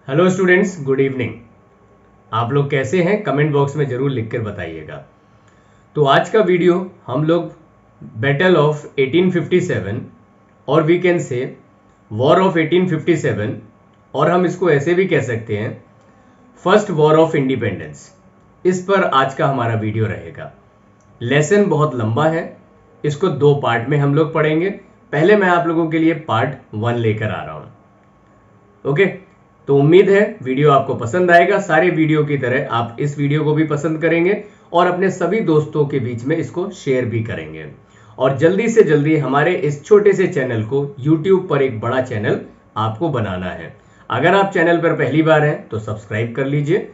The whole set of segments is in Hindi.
Hello students, good evening. आप लोग कैसे हैं? कमेंट बॉक्स में जरूर लिखकर बताइएगा। तो आज का वीडियो हम लोग बैटल ऑफ 1857 और we can say war of 1857 और हम इसको ऐसे भी कह सकते हैं फर्स्ट वॉर ऑफ इंडिपेंडेंस, इस पर आज का हमारा वीडियो रहेगा। लेसन बहुत लंबा है, इसको दो पार्ट में हम लोग पढ़ेंगे। पहले मैं आप लोगों के लिए पार्ट 1 लेकर आ रहा हूं। ओके, तो उम्मीद है वीडियो आपको पसंद आएगा। सारे वीडियो की तरह आप इस वीडियो को भी पसंद करेंगे और अपने सभी दोस्तों के बीच में इसको शेयर भी करेंगे। और जल्दी से जल्दी हमारे इस छोटे से चैनल को YouTube पर एक बड़ा चैनल आपको बनाना है। अगर आप चैनल पर पहली बार हैं तो सब्सक्राइब कर लीजिए।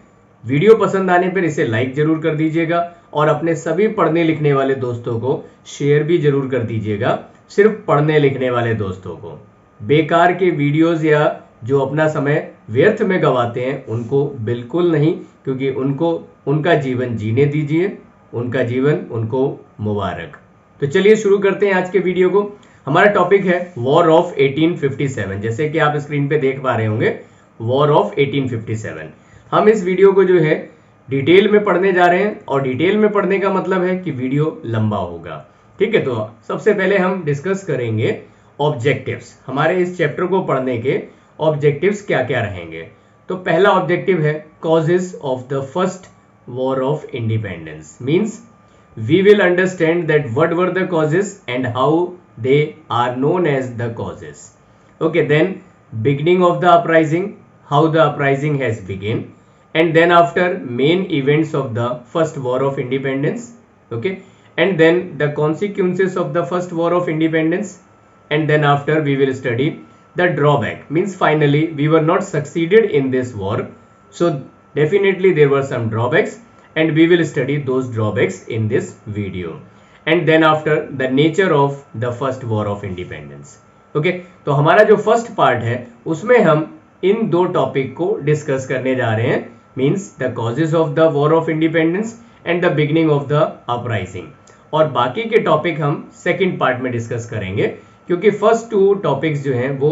वीडियो पसंद आने पर इसे लाइक जरूर कर दीजिएगा और अपने सभी पढ़ने लिखने वाले दोस्तों को शेयर भी जरूर कर दीजिएगा। सिर्फ पढ़ने लिखने वाले दोस्तों को, बेकार के वीडियोस या जो अपना समय व्यर्थ में गवाते हैं उनको बिल्कुल नहीं, क्योंकि उनका जीवन जीने दीजिए, उनका जीवन उनको मुबारक। तो चलिए शुरू करते हैं आज के वीडियो को। हमारा टॉपिक है वॉर ऑफ 1857। जैसे कि आप स्क्रीन पे देख पा रहे होंगे, वॉर ऑफ 1857। हम इस वीडियो को जो है डिटेल में पढ़ने जा रहे हैं और डिटेल में पढ़ने का मतलब है कि वीडियो लंबा होगा। ठीक है, तो सबसे पहले हम डिस्कस करेंगे ऑब्जेक्टिव्स। हमारे इस चैप्टर को पढ़ने के ऑब्जेक्टिव्स क्या क्या रहेंगे। तो पहला ऑब्जेक्टिव है causes of the first war of independence. Means we will understand that what were the causes and how they are known as the causes. Okay, then beginning of the uprising, how the uprising has begin, and then after main events of the first war of independence. Okay, and then the consequences of the first war of independence, and then after we will study the drawback. Means finally we were not succeeded in this war, so definitely there were some drawbacks and we will study those drawbacks in this video. And then after the nature of the first war of independence. Okay, तो हमारा जो फर्स्ट पार्ट है उसमें हम इन दो टॉपिक को डिस्कस करने जा रहे हैं। Means the causes of the war of independence and the beginning of the uprising. और बाकी के टॉपिक हम सेकंड पार्ट में डिस्कस करेंगे, क्योंकि फर्स्ट टू टॉपिक्स जो हैं वो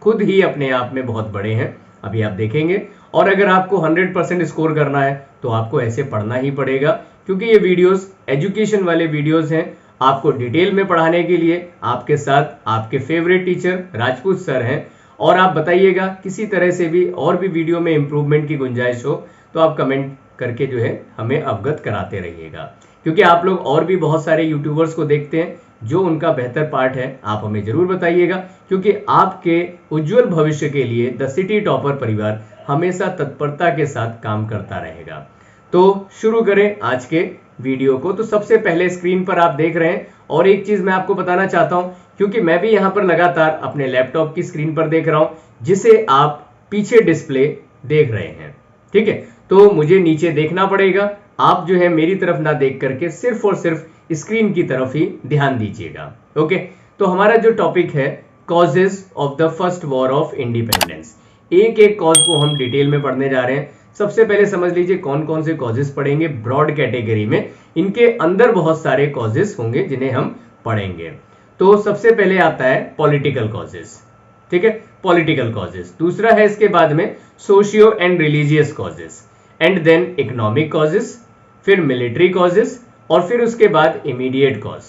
खुद ही अपने आप में बहुत बड़े हैं, अभी आप देखेंगे। और अगर आपको 100% स्कोर करना है तो आपको ऐसे पढ़ना ही पड़ेगा, क्योंकि ये वीडियोस एजुकेशन वाले वीडियोस हैं। आपको डिटेल में पढ़ाने के लिए आपके साथ आपके फेवरेट टीचर राजपूत सर हैं। और आप बताइएगा किसी तरह से भी और भी वीडियो में इंप्रूवमेंट की गुंजाइश हो तो आप कमेंट करके जो है हमें अवगत कराते रहिएगा, क्योंकि आप लोग और भी बहुत सारे यूट्यूबर्स को देखते हैं जो उनका बेहतर पार्ट है। आप हमें जरूर बताइएगा, क्योंकि आपके उज्जवल भविष्य के लिए द सिटी टॉपर परिवार हमेशा तत्परता के साथ काम करता रहेगा। तो शुरू करें आज के वीडियो को। तो सबसे पहले स्क्रीन पर आप देख रहे हैं, और एक चीज मैं आपको बताना चाहता हूं, क्योंकि मैं भी यहां पर लगातार अपने लैपटॉप की स्क्रीन पर देख रहा हूं जिसे आप पीछे डिस्प्ले देख रहे हैं। ठीक है, तो मुझे नीचे देखना पड़ेगा। आप जो है मेरी तरफ ना देख करके सिर्फ और सिर्फ स्क्रीन की तरफ ही ध्यान दीजिएगा। ओके, तो हमारा जो टॉपिक है causes of the first war of independence, एक एक कॉज को हम डिटेल में पढ़ने जा रहे हैं। सबसे पहले समझ लीजिए कौन कौन से कॉजेस पढ़ेंगे ब्रॉड कैटेगरी में। इनके अंदर बहुत सारे कॉजेस होंगे जिन्हें हम पढ़ेंगे। तो सबसे पहले आता है पॉलिटिकल कॉजेस। ठीक है, पॉलिटिकल कॉजेस। दूसरा है इसके बाद में socio and religious causes, and then economic causes, फिर मिलिट्री कॉजेस, और फिर उसके बाद इमीडिएट कॉज।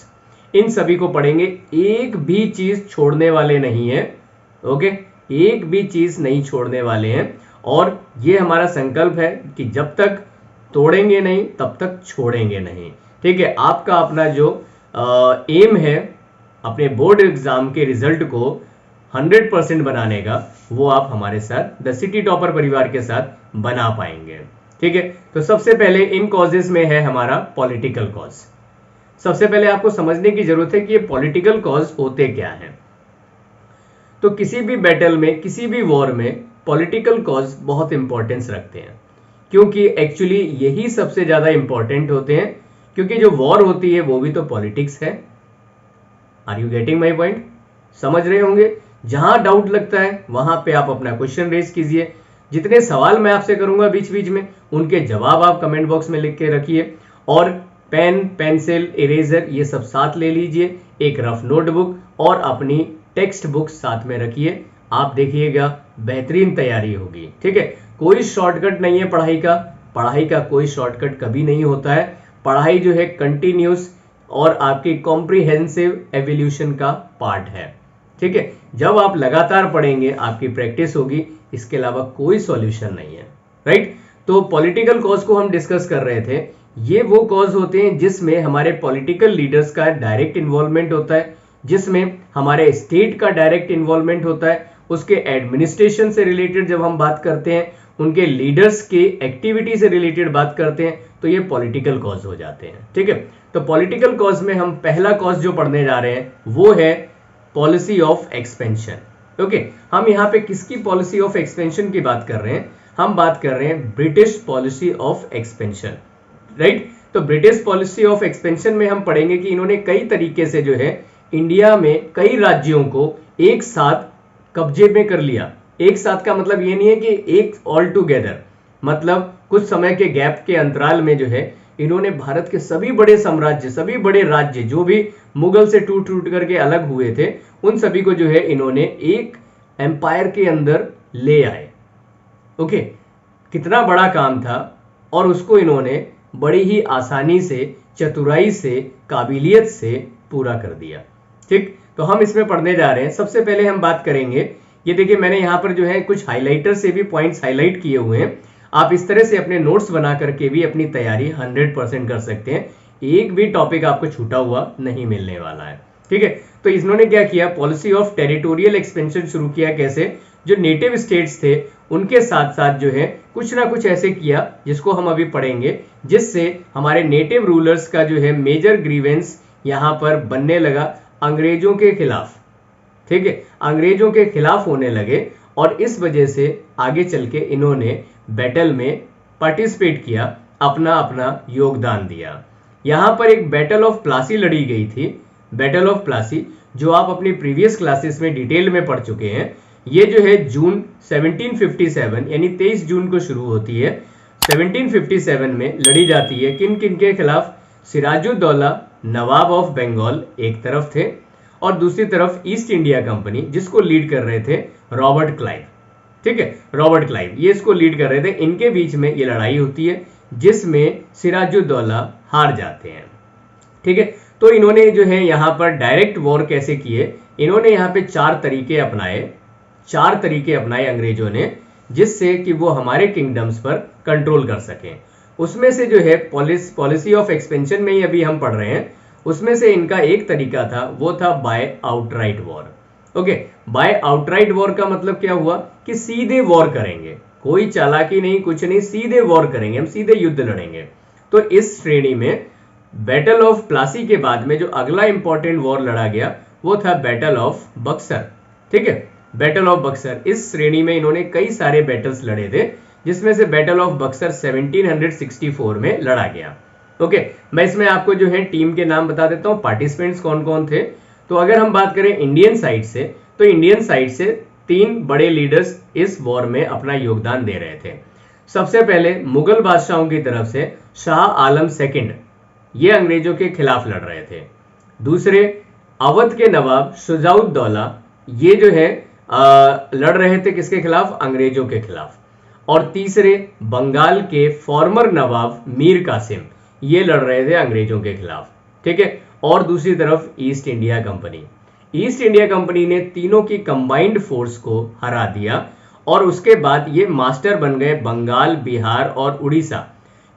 इन सभी को पढ़ेंगे, एक भी चीज छोड़ने वाले नहीं है। ओके, एक भी चीज नहीं छोड़ने वाले हैं। और ये हमारा संकल्प है कि जब तक तोड़ेंगे नहीं तब तक छोड़ेंगे नहीं। ठीक है, आपका अपना जो एम है अपने बोर्ड एग्जाम के रिजल्ट को 100% बनाने का, वो आप हमारे साथ द सिटी टॉपर परिवार के साथ बना पाएंगे। ठीक है, तो सबसे पहले इन कॉजेस में है हमारा पॉलिटिकल कॉज। सबसे पहले आपको समझने की जरूरत है कि ये पॉलिटिकल कॉज होते क्या हैं। तो किसी भी बैटल में, किसी भी वॉर में पॉलिटिकल कॉज बहुत इंपॉर्टेंस रखते हैं, क्योंकि एक्चुअली यही सबसे ज्यादा इंपॉर्टेंट होते हैं, क्योंकि जो वॉर होती है वो भी तो पॉलिटिक्स है। Are you getting my point? समझ रहे होंगे। जहां डाउट लगता है वहां पे आप अपना क्वेश्चन रेज कीजिए। जितने सवाल मैं आपसे करूंगा बीच बीच में, उनके जवाब आप कमेंट बॉक्स में लिख के रखिए। और पेन, पेंसिल, इरेजर ये सब साथ ले लीजिए, एक रफ नोटबुक और अपनी टेक्स्ट बुक साथ में रखिए। आप देखिएगा बेहतरीन तैयारी होगी। ठीक है, कोई शॉर्टकट नहीं है पढ़ाई का कोई शॉर्टकट कभी नहीं होता है। पढ़ाई जो है कंटिन्यूस और आपकी कॉम्प्रिहेंसिव एवोल्यूशन का पार्ट है। ठीक है, जब आप लगातार पढ़ेंगे आपकी प्रैक्टिस होगी, इसके अलावा कोई सॉल्यूशन नहीं है। राइट, तो पॉलिटिकल कॉज को हम डिस्कस कर रहे थे। ये वो कॉज होते हैं जिसमें हमारे पॉलिटिकल लीडर्स का डायरेक्ट इन्वॉल्वमेंट होता है, जिसमें हमारे स्टेट का डायरेक्ट इन्वॉल्वमेंट होता है, उसके एडमिनिस्ट्रेशन से रिलेटेड जब हम बात करते हैं, उनके लीडर्स के एक्टिविटी से रिलेटेड बात करते हैं, तो ये पॉलिटिकल कॉज हो जाते हैं। ठीक है, तो पॉलिटिकल कॉज में हम पहला कॉज जो पढ़ने जा रहे हैं वो है पॉलिसी ऑफ एक्सपेंशन। ओके, हम यहाँ पे किसकी पॉलिसी ऑफ एक्सपेंशन की बात कर रहे हैं? हम बात कर रहे हैं British policy of expansion. Right, तो ब्रिटिश पॉलिसी ऑफ एक्सपेंशन में हम पढ़ेंगे कि इन्होंने कई तरीके से जो है इंडिया में कई राज्यों को एक साथ कब्जे में कर लिया। एक साथ का मतलब ये नहीं है कि एक ऑल टुगेदर, मतलब कुछ समय के गैप के अंतराल में जो है इन्होंने भारत के सभी बड़े साम्राज्य, सभी बड़े राज्य जो भी मुगल से टूट टूट करके अलग हुए थे, उन सभी को जो है इन्होंने एक एम्पायर के अंदर ले आए। ओके, कितना बड़ा काम था और उसको इन्होंने बड़ी ही आसानी से, चतुराई से, काबिलियत से पूरा कर दिया। ठीक, तो हम इसमें पढ़ने जा रहे हैं। सबसे पहले हम बात करेंगे, ये देखिए मैंने यहाँ पर जो है कुछ हाइलाइटर से भी पॉइंट्स हाईलाइट किए हुए हैं। आप इस तरह से अपने नोट्स बना करके भी अपनी तैयारी 100% कर सकते हैं। एक भी टॉपिक आपको छूटा हुआ नहीं मिलने वाला है। ठीक है, तो इन्होंने क्या किया, पॉलिसी ऑफ टेरिटोरियल एक्सपेंशन शुरू किया। कैसे? जो नेटिव स्टेट्स थे उनके साथ साथ जो है कुछ ना कुछ ऐसे किया जिसको हम अभी पढ़ेंगे, जिससे हमारे नेटिव रूलर्स का जो है मेजर ग्रीवेंस यहाँ पर बनने लगा अंग्रेजों के खिलाफ। ठीक है, अंग्रेजों के खिलाफ होने लगे और इस वजह से आगे चल के इन्होंने बैटल में पार्टिसिपेट किया, अपना अपना योगदान दिया। यहाँ पर एक बैटल ऑफ प्लासी लड़ी गई थी, बैटल ऑफ प्लासी, जो आप अपनी प्रीवियस क्लासेस में डिटेल में पढ़ चुके हैं। ये जो है जून 1757 यानी 23 जून को शुरू होती है। 1757 में लड़ी जाती है किन किन के खिलाफ? सिराजुद्दौला नवाब ऑफ बंगाल एक तरफ थे और दूसरी तरफ ईस्ट इंडिया कंपनी, जिसको लीड कर रहे थे रॉबर्ट क्लाइव। ठीक है, रॉबर्ट क्लाइव ये इसको लीड कर रहे थे। इनके बीच में ये लड़ाई होती है जिसमें सिराजुद्दौला हार जाते हैं। ठीक है, तो इन्होंने जो है यहाँ पर डायरेक्ट वॉर कैसे किए? इन्होंने यहाँ पे चार तरीके अपनाए अंग्रेजों ने, जिससे कि वो हमारे किंगडम्स पर कंट्रोल कर सकें। उसमें से जो है पॉलिसी ऑफ एक्सपेंशन में ही अभी हम पढ़ रहे हैं, उसमें से इनका एक तरीका था, वो था by outright war. Okay, by outright war का मतलब क्या हुआ कि सीधे वॉर करेंगे, कोई चालाकी नहीं, कुछ नहीं, सीधे वॉर करेंगे, हम सीधे युद्ध लड़ेंगे। तो इस श्रेणी में बैटल ऑफ प्लासी के बाद में जो अगला इंपॉर्टेंट वॉर लड़ा गया वो था बैटल ऑफ बक्सर। ठीक है, बैटल ऑफ बक्सर, इस श्रेणी में इन्होंने कई सारे बैटल्स लड़े थे, जिसमें से बैटल ऑफ बक्सर 1764 में लड़ा गया। ओके, मैं इसमें आपको जो है टीम के नाम बता देता हूं, पार्टिसिपेंट्स कौन कौन थे। तो अगर हम बात करें इंडियन साइड से, तो इंडियन साइड से 3 बड़े लीडर्स इस वॉर में अपना योगदान दे रहे थे। सबसे पहले मुगल बादशाहों की तरफ से शाह आलम सेकंड, ये अंग्रेजों के खिलाफ लड़ रहे थे। दूसरे अवध के नवाब शुजाउद्दौला, ये जो है लड़ रहे थे किसके खिलाफ? अंग्रेजों के खिलाफ। और तीसरे बंगाल के फॉर्मर नवाब मीर कासिम, ये लड़ रहे थे अंग्रेजों के खिलाफ। ठीक है, और दूसरी तरफ ईस्ट इंडिया कंपनी ने तीनों की कंबाइंड फोर्स को हरा दिया और उसके बाद ये मास्टर बन गए बंगाल, बिहार और उड़ीसा।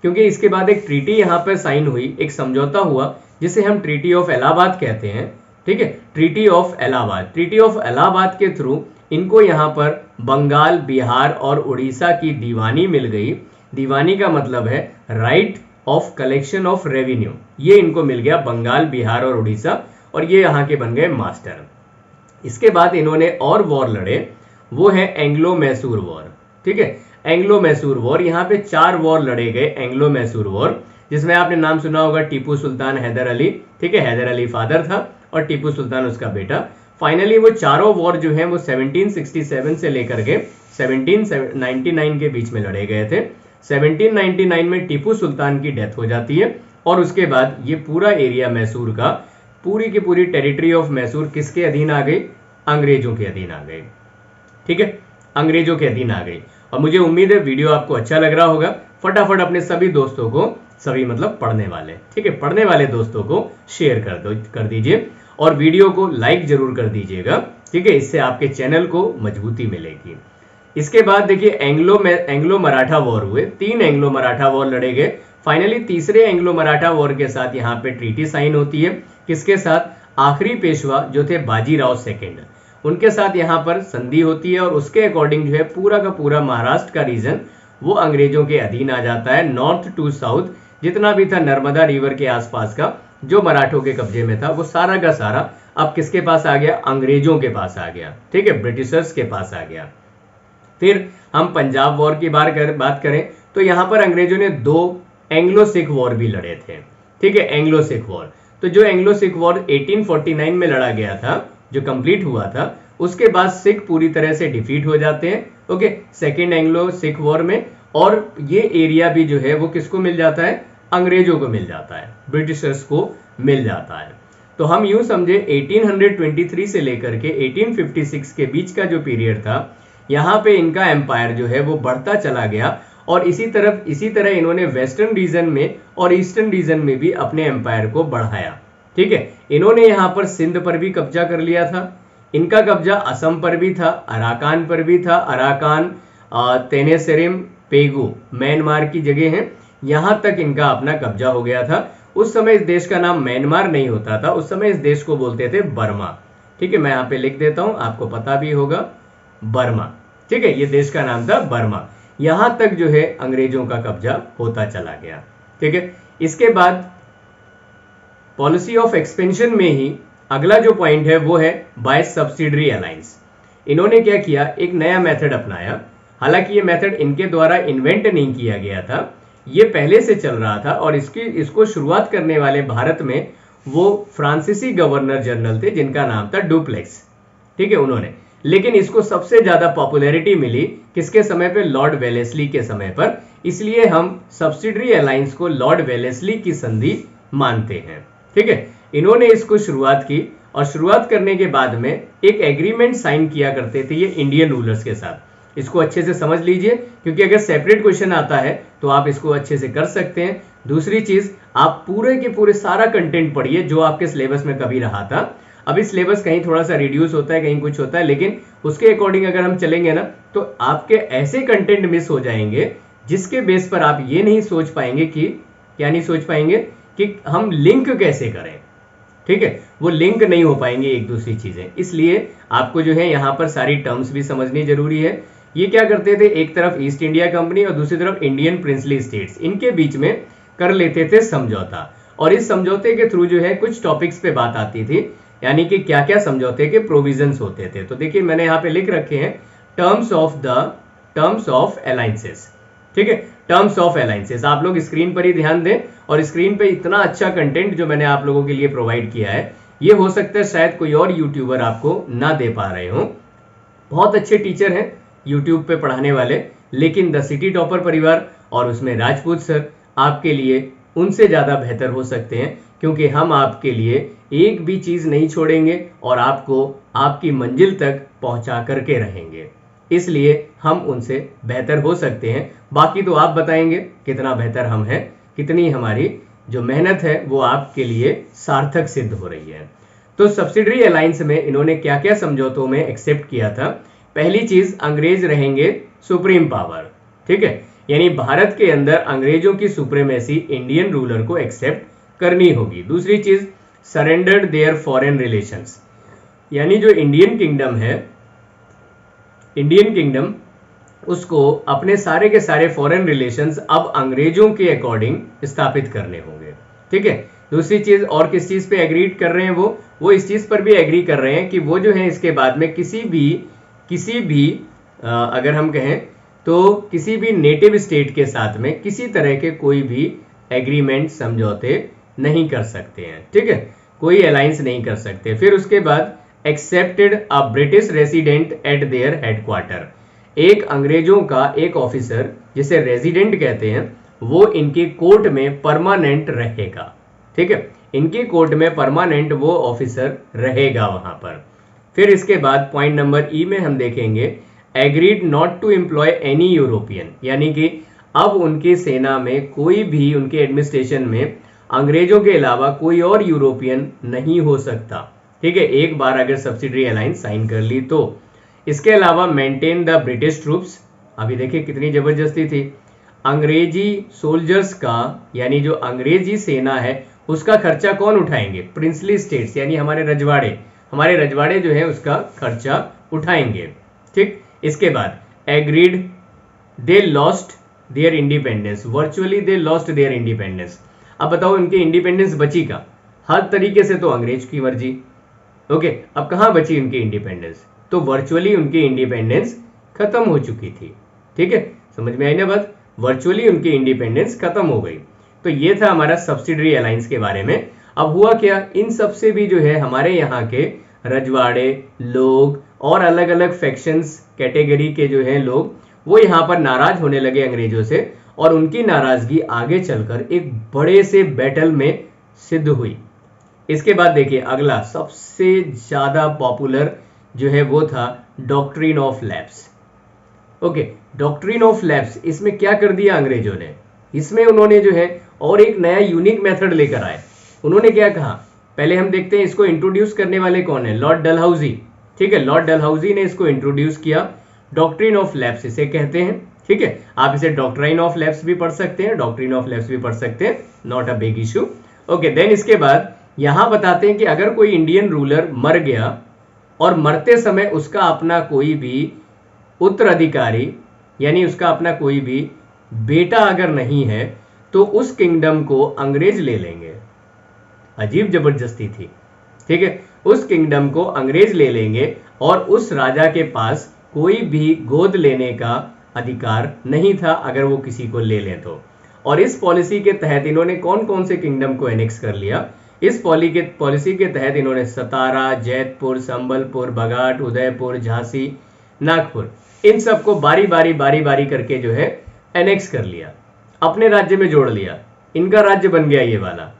क्योंकि इसके बाद एक ट्रीटी यहाँ पर साइन हुई, एक समझौता हुआ जिसे हम ट्रीटी ऑफ इलाहाबाद कहते हैं। ठीक है, ट्रीटी ऑफ इलाहाबाद के थ्रू इनको यहाँ पर बंगाल, बिहार और उड़ीसा की दीवानी मिल गई। दीवानी का मतलब है right of collection of revenue, ये इनको मिल गया बंगाल, बिहार और उड़ीसा, और ये यहाँ के बन गए मास्टर। इसके बाद इन्होंने और वॉर लड़े, वो है एंग्लो मैसूर वॉर। ठीक है, एंग्लो मैसूर वॉर, यहाँ पे 4 वॉर लड़े गए एंग्लो मैसूर वॉर, जिसमें आपने नाम सुना होगा टीपू सुल्तान, हैदर अली। ठीक है, हैदर अली फादर था और टीपू सुल्तान उसका बेटा। फाइनली वो चारों वॉर जो है वो 1767 से लेकर के 1799 के बीच में लड़े गए थे। 1799 में टीपू सुल्तान की डेथ हो जाती है और उसके बाद ये पूरा एरिया मैसूर का, पूरी की पूरी टेरिटरी ऑफ मैसूर किसके अधीन आ गई? अंग्रेजों के अधीन आ गई। ठीक है, अंग्रेजों के अधीन आ गई। और मुझे उम्मीद है वीडियो आपको अच्छा लग रहा होगा। फटाफट अपने सभी दोस्तों को, सभी मतलब पढ़ने वाले, ठीक है, पढ़ने वाले दोस्तों को शेयर कर दीजिए और वीडियो को लाइक जरूर कर दीजिएगा, ठीक है, इससे आपके चैनल को मजबूती मिलेगी। इसके बाद देखिए एंग्लो मराठा वॉर हुए, 3 एंग्लो मराठा वॉर लड़े गए। फाइनली तीसरे एंग्लो मराठा वॉर के साथ यहाँ पे ट्रीटी साइन होती है, किसके साथ? आखिरी पेशवा जो थे बाजीराव सेकेंड, उनके साथ यहाँ पर संधि होती है और उसके अकॉर्डिंग जो है पूरा का पूरा महाराष्ट्र का रीजन वो अंग्रेजों के अधीन आ जाता है। नॉर्थ टू साउथ जितना भी था नर्मदा रिवर के आसपास का जो मराठों के कब्जे में था वो सारा का सारा अब किसके पास आ गया? अंग्रेजों के पास आ गया, ठीक है, ब्रिटिशर्स के पास आ गया। फिर हम पंजाब वॉर की बात करें तो यहाँ पर अंग्रेजों ने 2 एंग्लो सिख वॉर भी लड़े थे, ठीक है, एंग्लो सिख वॉर। तो जो एंग्लो सिख वॉर 1849 में लड़ा गया था, जो कंप्लीट हुआ था, उसके बाद सिख पूरी तरह से डिफीट हो जाते हैं, okay, second Anglo Sikh war में। और ये एरिया भी जो है वो किसको मिल जाता है? अंग्रेजों को मिल जाता है, ब्रिटिशर्स को मिल जाता है। तो हम यूं समझे 1823 से लेकर के 1856 के बीच का जो पीरियड था, यहाँ पे इनका एम्पायर जो है वो बढ़ता चला गया और इसी तरह इन्होंने वेस्टर्न रीजन में और ईस्टर्न रीजन में भी अपने एम्पायर को बढ़ाया, ठीक है। इन्होंने यहाँ पर सिंध पर भी कब्जा कर लिया था, इनका कब्जा असम पर भी था, अराकान पर भी था, अराकान, तेनेसेरिम, पेगू म्यांमार की जगह है, यहाँ तक इनका अपना कब्जा हो गया था। उस समय इस देश का नाम म्यांमार नहीं होता था, उस समय इस देश को बोलते थे बर्मा, ठीक है, मैं यहाँ पे लिख देता हूँ, आपको पता भी होगा, बर्मा, ठीक है, ये देश का नाम था बर्मा। यहां तक जो है अंग्रेजों का कब्जा होता चला गया, ठीक है। इसके बाद पॉलिसी ऑफ एक्सपेंशन में ही अगला जो पॉइंट है वो है बाय सब्सिडरी अलायंस। इन्होंने क्या किया? एक नया मेथड अपनाया। हालांकि ये मेथड इनके द्वारा इन्वेंट नहीं किया गया था, ये पहले से चल रहा था और इसको शुरुआत करने वाले भारत में वो फ्रांसीसी गवर्नर जनरल थे जिनका नाम था डुप्लेक्स, ठीक है, उन्होंने। लेकिन इसको सबसे ज्यादा पॉपुलैरिटी मिली किसके समय पे? लॉर्ड वेलेस्ली के समय पर। इसलिए हम सब्सिडरी अलायंस को लॉर्ड वेलेस्ली की संधि मानते हैं, ठीक है। इन्होंने इसको शुरुआत की और शुरुआत करने के बाद में एक एग्रीमेंट साइन किया करते थे ये इंडियन रूलर्स के साथ। इसको अच्छे से समझ लीजिए क्योंकि अगर सेपरेट क्वेश्चन आता है तो आप इसको अच्छे से कर सकते हैं। दूसरी चीज, आप पूरे के पूरे सारा कंटेंट पढ़िए जो आपके सिलेबस में कभी रहा था। अभी सिलेबस कहीं थोड़ा सा रिड्यूस होता है, कहीं कुछ होता है, लेकिन उसके अकॉर्डिंग अगर हम चलेंगे ना तो आपके ऐसे कंटेंट मिस हो जाएंगे जिसके बेस पर आप ये नहीं सोच पाएंगे कि क्या नहीं सोच पाएंगे कि हम लिंक कैसे करें, ठीक है, वो लिंक नहीं हो पाएंगे एक दूसरी चीजें। इसलिए आपको जो है यहाँ पर सारी टर्म्स भी समझनी जरूरी है। ये क्या करते थे? एक तरफ ईस्ट इंडिया कंपनी और दूसरी तरफ इंडियन प्रिंसली स्टेट्स, इनके बीच में कर लेते थे समझौता और इस समझौते के थ्रू जो है कुछ टॉपिक्स पे बात आती थी, यानी कि क्या क्या समझौते के प्रोविजंस होते थे। तो देखिए मैंने यहाँ पे लिख रखे हैं टर्म्स ऑफ अलायंसेस, ठीक है, टर्म्स ऑफ अलायंसेस। आप लोग स्क्रीन पर ही ध्यान दें और स्क्रीन पे इतना अच्छा कंटेंट जो मैंने आप लोगों के लिए प्रोवाइड किया है, ये हो सकता है शायद कोई और यूट्यूबर आपको ना दे पा रहे हो। बहुत अच्छे टीचर हैं यूट्यूब पे पढ़ाने वाले, लेकिन द सिटी टॉपर परिवार और उसमें राजपूत सर आपके लिए उनसे ज्यादा बेहतर हो सकते हैं, क्योंकि हम आपके लिए एक भी चीज नहीं छोड़ेंगे और आपको आपकी मंजिल तक पहुंचा करके रहेंगे। इसलिए हम उनसे बेहतर हो सकते हैं। बाकी तो आप बताएंगे कितना बेहतर हम हैं, कितनी हमारी जो मेहनत है वो आपके लिए सार्थक सिद्ध हो रही है। तो सब्सिडरी अलायंस में इन्होंने क्या क्या समझौतों में एक्सेप्ट किया था? पहली चीज, अंग्रेज रहेंगे सुप्रीम पावर, ठीक है, यानी भारत के अंदर अंग्रेजों की सुप्रीमेसी इंडियन रूलर को एक्सेप्ट करनी होगी। दूसरी चीज, सरेंडर्ड देयर फॉरेन रिलेशंस, यानी जो इंडियन किंगडम है, इंडियन किंगडम उसको अपने सारे के सारे फॉरेन रिलेशंस अब अंग्रेजों के अकॉर्डिंग स्थापित करने होंगे, ठीक है। दूसरी चीज, और किस चीज पे एग्री कर रहे हैं वो इस चीज पर भी एग्री कर रहे हैं कि वो जो है इसके बाद में किसी भी अगर हम कहें तो किसी भी नेटिव स्टेट के साथ में किसी तरह के कोई भी एग्रीमेंट समझौते नहीं कर सकते हैं, ठीक है, कोई अलायंस नहीं कर सकते। फिर उसके बाद accepted a British resident eight there headquarter, एक अंग्रेजों का एक ऑफिसर जिसे रेजिडेंट कहते हैं वो इनके कोर्ट में परमानेंट रहेगा, ठीक है, इनके कोर्ट में परमानेंट वो ऑफिसर रहेगा वहां पर। फिर इसके बाद पॉइंट नंबर ई में हम देखेंगे agreed not to employ any European, यानी कि अब उनकी सेना में कोई भी, उनके एडमिनिस्ट्रेशन में अंग्रेजों के अलावा कोई और यूरोपियन नहीं हो सकता। ठीक है, एक बार अगर सब्सिडरी अलायंस साइन कर ली तो। इसके अलावा मेंटेन द ब्रिटिश ट्रूप्स, अभी देखिए कितनी जबरदस्ती थी, अंग्रेजी सोल्जर्स का, यानी जो अंग्रेजी सेना है उसका खर्चा कौन उठाएंगे? प्रिंसली स्टेट्स, यानी हमारे रजवाड़े जो है उसका खर्चा उठाएंगे। ठीक, इसके बाद agreed they lost their independence, virtually they lost their independence. अब बताओ इनकी इंडिपेंडेंस बची का? हर तरीके से तो अंग्रेज की मर्जी। ओके, अब कहां बची उनकी इंडिपेंडेंस? तो वर्चुअली उनकी इंडिपेंडेंस खत्म हो चुकी थी। ठीक है, समझ में आई ना बात? वर्चुअली उनकी इंडिपेंडेंस खत्म हो गई। तो ये था हमारा सब्सिडरी अलायंस के बारे में। अब हुआ क्या, इन सब से भी जो है हमारे यहाँ के रजवाड़े लोग और अलग अलग फैक्शंस कैटेगरी के जो है लोग, वो यहाँ पर नाराज होने लगे अंग्रेजों से, और उनकी नाराजगी आगे चलकर एक बड़े से बैटल में सिद्ध हुई। इसके बाद देखिए अगला सबसे ज्यादा पॉपुलर जो है वो था doctrine of lapse. Okay, doctrine of lapse, इसमें क्या कर दिया अंग्रेजों ने? इसमें उन्होंने जो है और एक नया यूनिक मेथड लेकर आए। उन्होंने क्या कहा, पहले हम देखते हैं इसको इंट्रोड्यूस करने वाले कौन है? लॉर्ड डलहौजी। ठीक है, लॉर्ड डलहौजी ने इसको इंट्रोड्यूस किया। डॉक्ट्रिन ऑफ लैप्स इसे कहते हैं। ठीक है, आप इसे डॉक्ट्राइन ऑफ लैप्स भी पढ़ सकते हैं, डॉक्ट्रिन ऑफ लैप्स भी पढ़ सकते हैं, not a big issue. Okay, then इसके बाद यहां बताते हैं कि अगर कोई इंडियन रूलर मर गया और मरते समय उसका अपना कोई भी उत्तराधिकारी, यानी उसका अपना कोई भी बेटा अगर नहीं है, तो उस किंगडम को अंग्रेज ले लेंगे। अजीब जबरदस्ती थी। ठीक है, उस किंगडम को अंग्रेज ले लेंगे और उस राजा के पास कोई भी गोद लेने का अधिकार नहीं था अगर वो किसी को ले लें तो। और इस पॉलिसी के तहत इन्होंने कौन कौन से किंगडम को एनेक्स कर लिया? इस पॉलिसी के तहत इन्होंने सतारा, जैतपुर, संबलपुर, बघाट, उदयपुर, झांसी, नागपुर, इन सबको बारी बारी करके जो है एनेक्स कर लिया, अपने राज्य में जोड़ लिया। इनका राज्य बन गया ये वाला।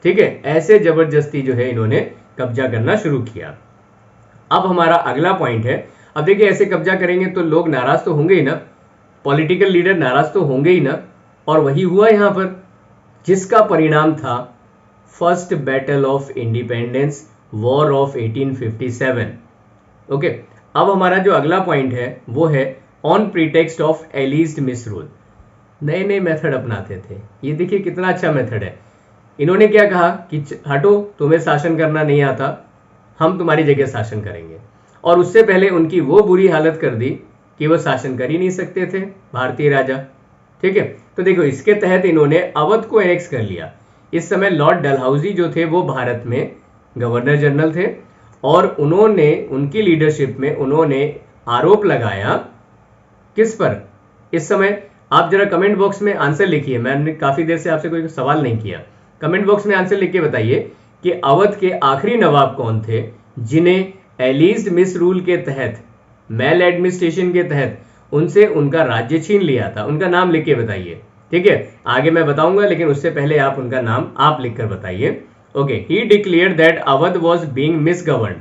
ठीक है, ऐसे जबरदस्ती जो है इन्होंने कब्जा करना शुरू किया। अब हमारा अगला पॉइंट है, अब देखिए ऐसे कब्जा करेंगे तो लोग नाराज तो होंगे ही ना, पॉलिटिकल लीडर नाराज तो होंगे ही ना, और वही हुआ यहां पर, जिसका परिणाम था first battle of independence, war of 1857। Okay, अब हमारा जो अगला पॉइंट है वो है ऑन प्रीटेक्स्ट ऑफ एलिज्ड मिसरूल। नए नए मेथड अपनाते थे, ये देखिए कितना अच्छा मेथड है। इन्होंने क्या कहा कि हटो, तुम्हें शासन करना नहीं आता, हम तुम्हारी जगह शासन करेंगे। और उससे पहले उनकी वो बुरी हालत कर दी कि वो शासन कर ही नहीं सकते थे, भारतीय राजा। ठीक है, तो देखो इसके तहत इन्होंने अवध को एनेक्स कर लिया। इस समय लॉर्ड डलहौजी जो थे वो भारत में गवर्नर जनरल थे, और उन्होंने उनकी लीडरशिप में उन्होंने आरोप लगाया किस पर? इस समय आप जरा कमेंट बॉक्स में आंसर लिखिए, मैंने काफी देर से आपसे कोई सवाल नहीं किया, कमेंट बॉक्स में आंसर लिख के बताइए कि अवध के आखिरी नवाब कौन थे जिन्हें एलिज्ड मिसरूल के तहत, मेल एडमिनिस्ट्रेशन के तहत उनसे उनका राज्य छीन लिया था। उनका नाम लिख के बताइए। ठीक है, आगे मैं बताऊंगा, लेकिन उससे पहले आप उनका नाम आप लिखकर बताइए। Okay, he declare that Awadh was being misgoverned.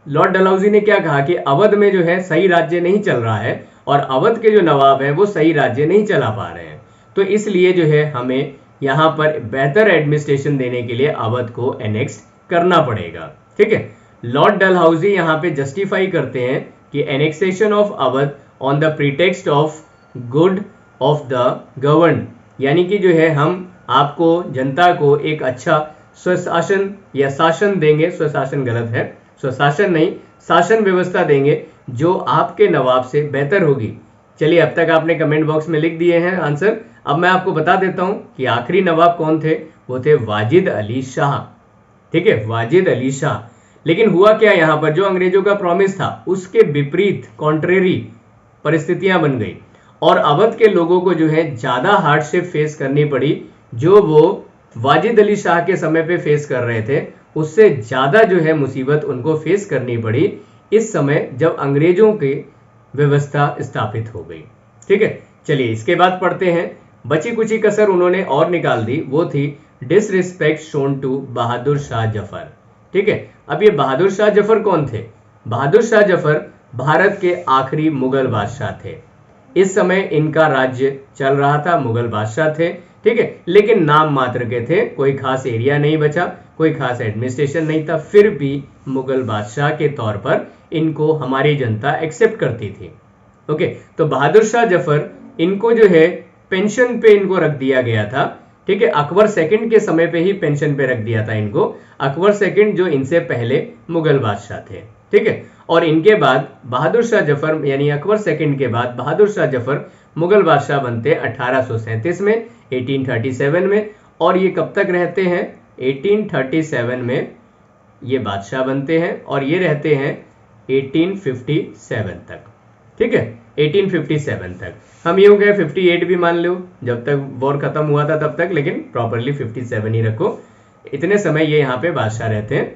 Lord Dalhousie ने क्या कहा कि अवध में जो है सही राज्य नहीं चल रहा है, और अवध के जो नवाब हैं वो सही राज्य नहीं चला पा रहे हैं, तो इसलिए जो है हमें यहाँ पर बेहतर एडमिनिस्ट्रेशन देने के लिए अवध को एनेक्स करना पड़ेगा। ठीक है, लॉर्ड डलहौजी यहाँ पे जस्टिफाई करते हैं कि annexation of Awadh on the pretext of good of the govern, यानी कि जो है हम आपको, जनता को एक अच्छा स्वशासन या शासन देंगे, स्वशासन गलत है, स्वशासन नहीं, शासन व्यवस्था देंगे जो आपके नवाब से बेहतर होगी। चलिए, अब तक आपने कमेंट बॉक्स में लिख दिए हैं आंसर। अब मैं आपको बता देता हूं कि आखिरी नवाब कौन थे, वो थे वाजिद अली शाह। ठीक है, वाजिद अली शाह। लेकिन हुआ क्या, यहाँ पर जो अंग्रेजों का प्रॉमिस था उसके विपरीत कॉन्ट्रेरी परिस्थितियां बन गई, और अवध के लोगों को जो है ज्यादा हार्डशिप फेस करनी पड़ी, जो वो वाजिद अली शाह के समय पे फेस कर रहे थे, उससे ज्यादा जो है मुसीबत उनको फेस करनी पड़ी इस समय जब अंग्रेजों की व्यवस्था स्थापित हो गई। ठीक है, चलिए इसके बाद पढ़ते हैं। बची कुची कसर उन्होंने और निकाल दी, वो थी disrespect shown to Bahadur Shah Zafar. ठीक है, अब ये बहादुर शाह जफर कौन थे? बहादुर शाह जफर भारत के आखिरी मुगल बादशाह थे। इस समय इनका राज्य चल रहा था, मुगल बादशाह थे, ठीक है, लेकिन नाम मात्र के थे, कोई खास एरिया नहीं बचा, कोई खास एडमिनिस्ट्रेशन नहीं था, फिर भी मुगल बादशाह के तौर पर इनको हमारी जनता एक्सेप्ट करती थी। ओके, तो बहादुर शाह जफर, इनको जो है पेंशन पे इनको रख दिया गया था, ठीक है, अकबर सेकंड के समय पे ही पेंशन पे रख दिया था इनको, अकबर सेकंड जो इनसे पहले मुगल बादशाह थे, ठीक है, और इनके बाद बहादुर शाह जफर यानी अकबर सेकंड के बाद बहादुर शाह जफर मुगल बादशाह बनते 1837 में, 1837 में, और ये कब तक रहते हैं? 1837 में ये बादशाह बनते हैं और ये रहते हैं 1857 तक, ठीक है, 1857 तक। हम यूं कहें 58 भी मान लो, जब तक वॉर खत्म हुआ था तब तक, लेकिन प्रॉपरली 57 ही रखो। इतने समय ये यहाँ पे बादशाह रहते हैं।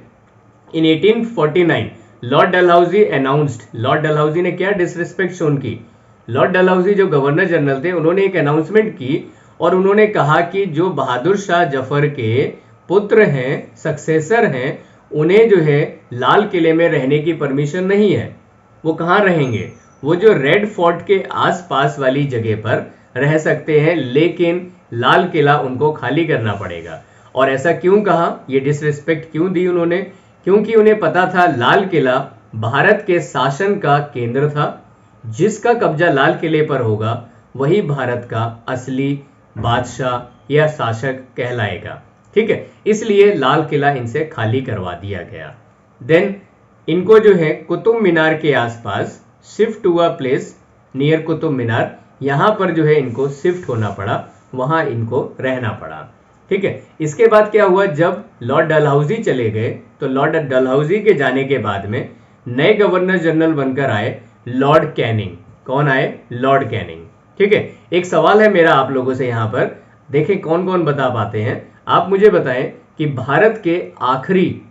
इन 1849 Lord Dalhousie announced, Lord Dalhousie ने क्या डिसरिस्पेक्ट शोन की? लॉर्ड डलहौजी जो गवर्नर जनरल थे, उन्होंने एक अनाउंसमेंट की और उन्होंने कहा कि जो बहादुर शाह जफर के पुत्र हैं, सक्सेसर हैं, उन्हें जो है लाल किले में रहने की परमिशन नहीं है। वो कहाँ रहेंगे? वो जो रेड फोर्ट के आसपास वाली जगह पर रह सकते हैं, लेकिन लाल किला उनको खाली करना पड़ेगा। और ऐसा क्यों कहा? ये डिसरिस्पेक्ट क्यों दी उन्होंने? क्योंकि उन्हें पता था लाल किला भारत के शासन का केंद्र था, जिसका कब्जा लाल किले पर होगा वही भारत का असली बादशाह या शासक कहलाएगा, ठीक है, इसलिए लाल किला इनसे खाली करवा दिया गया। देन इनको जो है कुतुब मीनार के आसपास shift to a place near Qutub Minar, यहां पर जो है इनको शिफ्ट होना पड़ा, वहां इनको रहना पड़ा, ठीक है। इसके बाद क्या हुआ? जब लॉर्ड डलहौजी चले गए तो लॉर्ड डलहौजी के जाने के बाद में नए गवर्नर जनरल बनकर आए लॉर्ड कैनिंग। कौन आए? लॉर्ड कैनिंग, ठीक है। एक सवाल है मेरा आप लोगों से यहाँ पर, देखें कौन कौन बता पाते हैं। आप मुझे बताएं कि भारत के आखिरी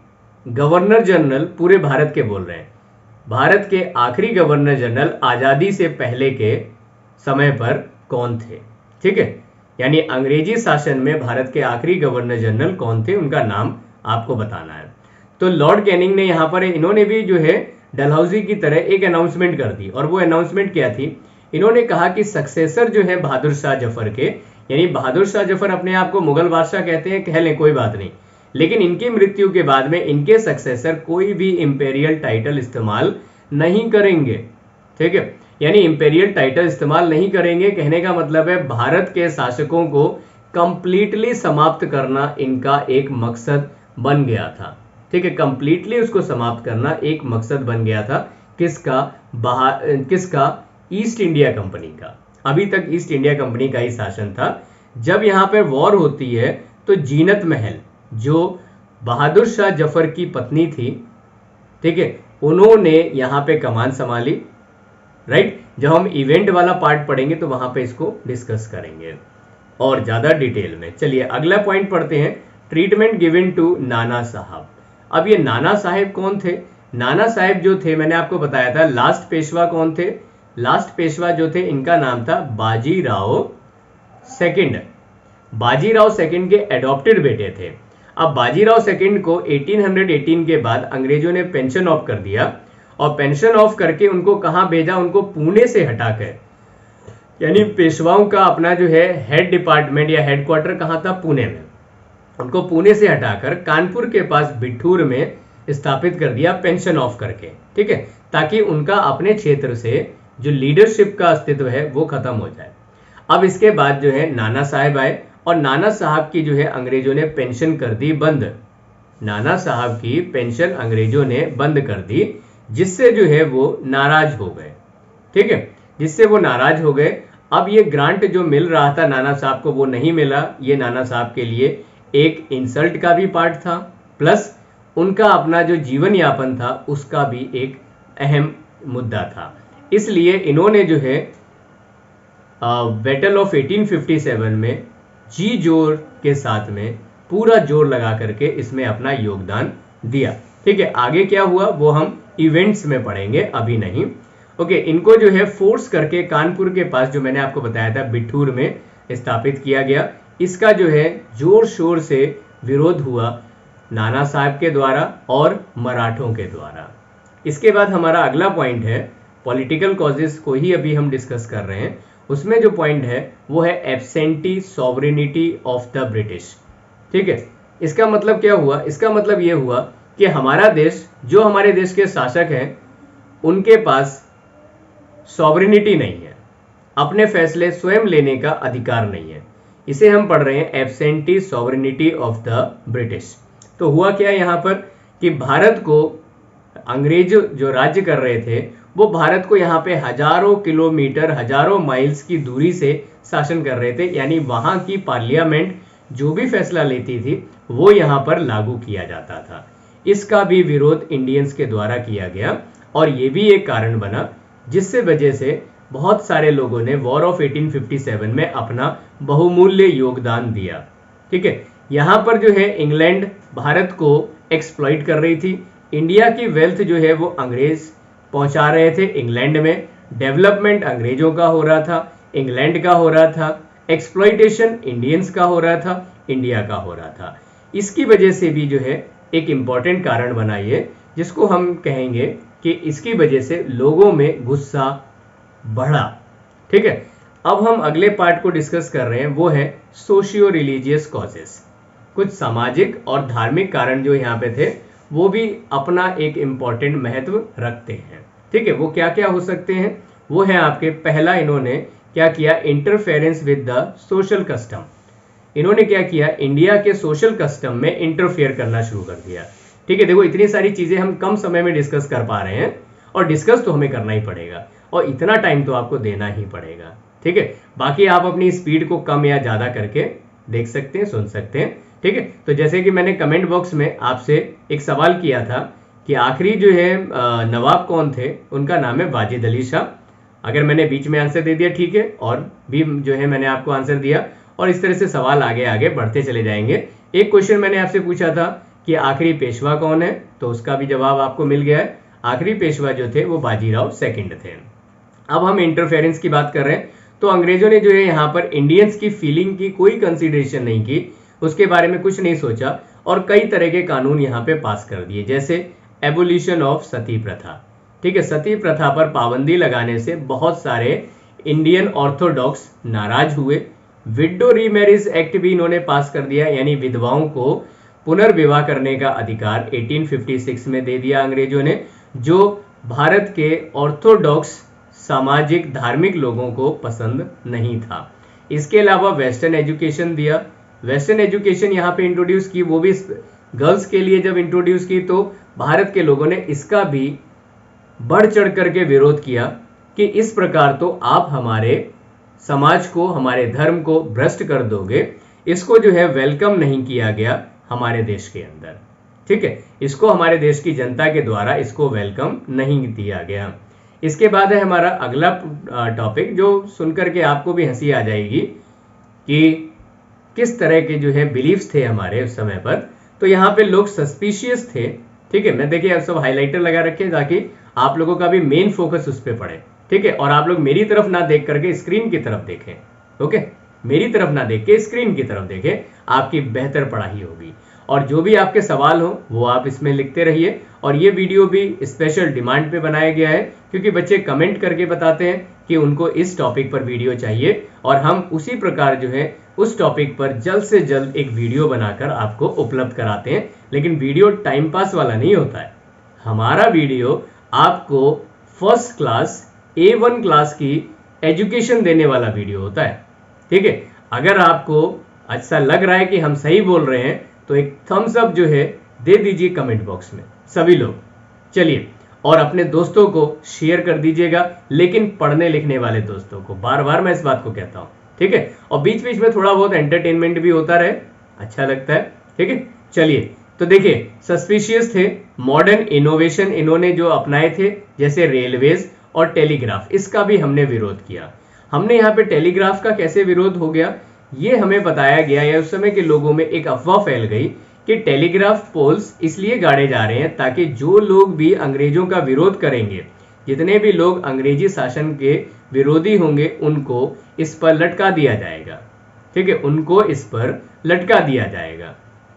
गवर्नर जनरल, पूरे भारत के बोल रहे हैं, भारत के आखिरी गवर्नर जनरल आजादी से पहले के समय पर कौन थे, ठीक है, यानी अंग्रेजी शासन में भारत के आखिरी गवर्नर जनरल कौन थे, उनका नाम आपको बताना है। तो लॉर्ड कैनिंग ने यहाँ पर, इन्होंने भी जो है डलहौजी की तरह एक अनाउंसमेंट कर दी, और वो अनाउंसमेंट क्या थी? इन्होंने कहा कि सक्सेसर जो है बहादुर शाह जफर के, यानी बहादुर शाह जफर अपने आप को मुगल बादशाह कहते हैं, कह लें कोई बात नहीं, लेकिन इनकी मृत्यु के बाद में इनके सक्सेसर कोई भी इंपेरियल टाइटल इस्तेमाल नहीं करेंगे, ठीक है, यानी इंपेरियल टाइटल इस्तेमाल नहीं करेंगे। कहने का मतलब है भारत के शासकों को कंप्लीटली समाप्त करना इनका एक मकसद बन गया था, ठीक है, कंप्लीटली उसको समाप्त करना एक मकसद बन गया था। किसका? ईस्ट इंडिया कंपनी का। अभी तक ईस्ट इंडिया कंपनी का ही शासन था। जब यहाँ पे वॉर होती है तो जीनत महल, जो बहादुर शाह जफर की पत्नी थी, ठीक है, उन्होंने यहाँ पे कमान संभाली, राइट। जब हम इवेंट वाला पार्ट पढ़ेंगे तो वहां पे इसको डिस्कस करेंगे और ज्यादा डिटेल में। चलिए अगला पॉइंट पढ़ते हैं, ट्रीटमेंट गिवन टू नाना साहब। अब ये नाना साहेब कौन थे? नाना साहेब जो थे, मैंने आपको बताया था लास्ट पेशवा कौन थे। लास्ट पेशवा जो थे, इनका नाम था बाजीराव सेकंड। बाजीराव सेकंड के एडॉप्टेड बेटे थे। अब बाजीराव सेकंड को 1818 के बाद अंग्रेजों ने पेंशन ऑफ कर दिया, और पेंशन ऑफ करके उनको कहां भेजा? उनको पुणे से हटाकर, यानी पेशवाओं का अपना जो है हेड डिपार्टमेंट या हेडक्वार्टर कहां था? पुणे में। उनको पुणे से हटाकर कानपुर के पास बिठूर में स्थापित कर दिया, पेंशन ऑफ करके, ठीक है, ताकि उनका अपने क्षेत्र से जो लीडरशिप का अस्तित्व है वो खत्म हो जाए। अब इसके बाद जो है नाना साहब आए, और नाना साहब की जो है अंग्रेजों ने पेंशन कर दी बंद। नाना साहब की पेंशन अंग्रेजों ने बंद कर दी, जिससे जो है वो नाराज हो गए, ठीक है, जिससे वो नाराज हो गए। अब ये ग्रांट जो मिल रहा था नाना साहब को वो नहीं मिला। ये नाना साहब के लिए एक इंसल्ट का भी पार्ट था, प्लस उनका अपना जो जीवन यापन था उसका भी एक अहम मुद्दा था। इसलिए इन्होंने जो है बैटल ऑफ 1857 में जी जोर के साथ में पूरा जोर लगा करके इसमें अपना योगदान दिया, ठीक है। आगे क्या हुआ वो हम इवेंट्स में पढ़ेंगे, अभी नहीं। ओके, इनको जो है फोर्स करके कानपुर के पास, जो मैंने आपको बताया था, बिठूर में स्थापित किया गया। इसका जो है जोर शोर से विरोध हुआ नाना साहब के द्वारा और मराठों के द्वारा, इसके बाद हमारा अगला पॉइंट है पॉलिटिकल कॉजेस को ही अभी हम डिस्कस कर रहे हैं। उसमें जो पॉइंट है वो है absentee sovereignty of the British. ठीक है, इसका मतलब क्या हुआ? इसका मतलब ये हुआ कि हमारा देश, जो हमारे देश के शासक हैं, उनके पास सॉवरेनिटी नहीं है, अपने फैसले स्वयं लेने का अधिकार नहीं है। इसे हम पढ़ रहे हैं absentee sovereignty of the British. तो हुआ क्या यहाँ पर कि भारत को अंग्रेज जो राज्य कर रहे थे वो भारत को यहाँ पे हजारों किलोमीटर, हजारों माइल्स की दूरी से शासन कर रहे थे, यानी वहां की पार्लियामेंट जो भी फैसला लेती थी वो यहाँ पर लागू किया जाता था। इसका भी विरोध इंडियंस के द्वारा किया गया और ये भी एक कारण बना जिससे वजह से बहुत सारे लोगों ने वॉर ऑफ 1857 में अपना बहुमूल्य योगदान दिया। ठीक है, यहाँ पर जो है इंग्लैंड भारत को एक्सप्लॉइट कर रही थी। इंडिया की वेल्थ जो है वो अंग्रेज पहुंचा रहे थे इंग्लैंड में। डेवलपमेंट अंग्रेजों का हो रहा था, इंग्लैंड का हो रहा था। एक्सप्लॉइटेशन इंडियंस का हो रहा था, इंडिया का हो रहा था। इसकी वजह से भी जो है एक इंपॉर्टेंट कारण बना ये, जिसको हम कहेंगे कि इसकी वजह से लोगों में गुस्सा बढ़ा। ठीक है, अब हम अगले पार्ट को डिस्कस कर रहे हैं, वो है सोशियो रिलीजियस कॉजेस। कुछ सामाजिक और धार्मिक कारण जो यहाँ पे थे वो भी अपना एक इम्पॉर्टेंट महत्व रखते हैं। ठीक है, वो क्या क्या हो सकते हैं? वो है आपके, पहला इन्होंने क्या किया, interference with the social custom. इन्होंने क्या किया, इंडिया के सोशल कस्टम में इंटरफेयर करना शुरू कर दिया। ठीक है, देखो इतनी सारी चीजें हम कम समय में डिस्कस कर पा रहे हैं और डिस्कस तो हमें करना ही पड़ेगा और इतना टाइम तो आपको देना ही पड़ेगा। ठीक है, बाकी आप अपनी स्पीड को कम या ज्यादा करके देख सकते हैं, सुन सकते हैं। ठीक है, तो जैसे कि मैंने कमेंट बॉक्स में आपसे एक सवाल किया था कि आखिरी जो है नवाब कौन थे, उनका नाम है वाजिद अली शाह। अगर मैंने बीच में आंसर दे दिया ठीक है, और भी जो है मैंने आपको आंसर दिया, और इस तरह से सवाल आगे आगे बढ़ते चले जाएंगे। एक क्वेश्चन मैंने आपसे पूछा था कि आखिरी पेशवा कौन है, तो उसका भी जवाब आपको मिल गया है। आखिरी पेशवा जो थे वो बाजीराव सेकंड थे। अब हम इंटरफेरेंस की बात कर रहे हैं, तो अंग्रेजों ने जो है यहाँ पर इंडियंस की फीलिंग की कोई कंसिडरेशन नहीं की, उसके बारे में कुछ नहीं सोचा और कई तरह के कानून यहाँ पे पास कर दिए, जैसे एबोलिशन ऑफ सती प्रथा। ठीक है, सती प्रथा पर पाबंदी लगाने से बहुत सारे इंडियन ऑर्थोडॉक्स नाराज हुए। विडो रीमैरिज एक्ट भी इन्होंने पास कर दिया, यानी विधवाओं को पुनर्विवाह करने का अधिकार 1856 में दे दिया अंग्रेजों ने, जो भारत के ऑर्थोडॉक्स सामाजिक धार्मिक लोगों को पसंद नहीं था। इसके अलावा वेस्टर्न एजुकेशन दिया। वेस्टर्न एजुकेशन यहाँ पे इंट्रोड्यूस की, वो भी गर्ल्स के लिए जब इंट्रोड्यूस की तो भारत के लोगों ने इसका भी बढ़ चढ़ करके विरोध किया कि इस प्रकार तो आप हमारे समाज को, हमारे धर्म को भ्रष्ट कर दोगे। इसको जो है वेलकम नहीं किया गया हमारे देश के अंदर। ठीक है, इसको हमारे देश की जनता के द्वारा इसको वेलकम नहीं दिया गया। इसके बाद है हमारा अगला टॉपिक, जो सुनकर के आपको भी हंसी आ जाएगी कि किस तरह के जो है बिलीफ्स थे हमारे उस समय पर। तो यहाँ पे लोग सस्पिशियस थे। ठीक है, मैं देखिए अब सब हाइलाइटर लगा रखे हैं ताकि आप लोगों का भी मेन फोकस उस पर पड़े। ठीक है, और आप लोग मेरी तरफ ना देख करके स्क्रीन की तरफ देखें। ओके, मेरी तरफ ना देख के स्क्रीन की तरफ देखें, आपकी बेहतर पढ़ाई होगी। और जो भी आपके सवाल हो वो आप इसमें लिखते रहिए। और ये वीडियो भी स्पेशल डिमांड पे बनाया गया है क्योंकि बच्चे कमेंट करके बताते हैं कि उनको इस टॉपिक पर वीडियो चाहिए, और हम उसी प्रकार जो है उस टॉपिक पर जल्द से जल्द एक वीडियो बनाकर आपको उपलब्ध कराते हैं। लेकिन वीडियो टाइम पास वाला नहीं होता है, हमारा वीडियो आपको फर्स्ट क्लास A1 क्लास की एजुकेशन देने वाला वीडियो होता है। ठीक है, अगर आपको अच्छा लग रहा है कि हम सही बोल रहे हैं तो एक थम्स अप जो है दे दीजिए कमेंट बॉक्स में सभी लोग। चलिए, और अपने दोस्तों को शेयर कर दीजिएगा, लेकिन पढ़ने लिखने वाले दोस्तों को। बार बार मैं इस बात को कहता हूं। ठीक है, और बीच बीच में थोड़ा बहुत एंटरटेनमेंट भी होता रहे, अच्छा लगता है। ठीक है, चलिए, तो देखिए सस्पिशियस थे। मॉडर्न इनोवेशन इन्होंने जो अपनाए थे, जैसे रेलवेज और टेलीग्राफ, इसका भी हमने विरोध किया। हमने यहाँ पे टेलीग्राफ का कैसे विरोध हो गया ये हमें बताया गया, या उस समय के लोगों में एक अफवाह फैल गई कि टेलीग्राफ पोल्स इसलिए गाड़े जा रहे हैं ताकि जो लोग भी अंग्रेजों का विरोध करेंगे, जितने भी लोग अंग्रेजी शासन के विरोधी होंगे, उनको इस पर लटका दिया जाएगा। ठीक है, उनको इस पर लटका दिया जाएगा।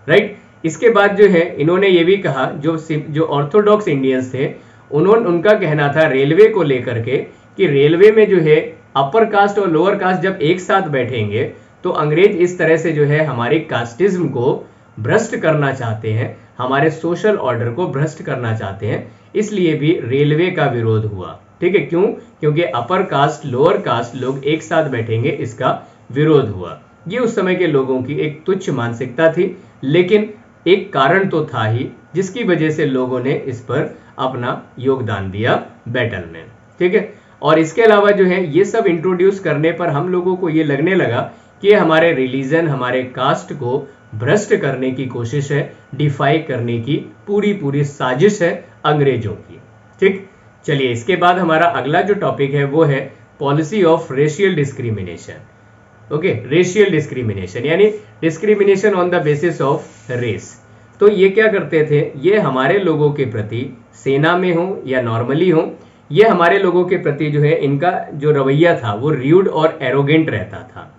राइट, इसके बाद जो है इन्होंने ये भी कहा, जो ऑर्थोडॉक्स इंडियंस थे उनका कहना था रेलवे को लेकर के कि रेलवे में जो है अपर कास्ट और लोअर कास्ट जब एक साथ बैठेंगे तो अंग्रेज इस तरह से जो है हमारी कास्टिज्म को भ्रष्ट करना चाहते हैं, हमारे सोशल ऑर्डर को भ्रष्ट करना चाहते हैं, इसलिए भी रेलवे का विरोध हुआ। ठीक है, क्यों? क्योंकि अपर कास्ट लोअर कास्ट लोग एक साथ बैठेंगे, इसका विरोध हुआ। ये उस समय के लोगों की एक तुच्छ मानसिकता थी, लेकिन एक कारण तो था ही जिसकी वजह से लोगों ने इस पर अपना योगदान दिया बैटल में। ठीक है, और इसके अलावा जो है ये सब इंट्रोड्यूस करने पर हम लोगों को ये लगने लगा कि हमारे रिलीजन, हमारे कास्ट को भ्रष्ट करने की कोशिश है, डिफाई करने की पूरी साजिश है अंग्रेजों की। ठीक, चलिए इसके बाद हमारा अगला जो टॉपिक है वो है policy of racial discrimination. Okay, racial discrimination यानी discrimination on the basis of race. तो ये क्या करते थे, ये हमारे लोगों के प्रति, सेना में हो या नॉर्मली हो, ये हमारे लोगों के प्रति जो है इनका जो रवैया था वो र्यूड और एरोगेंट रहता था,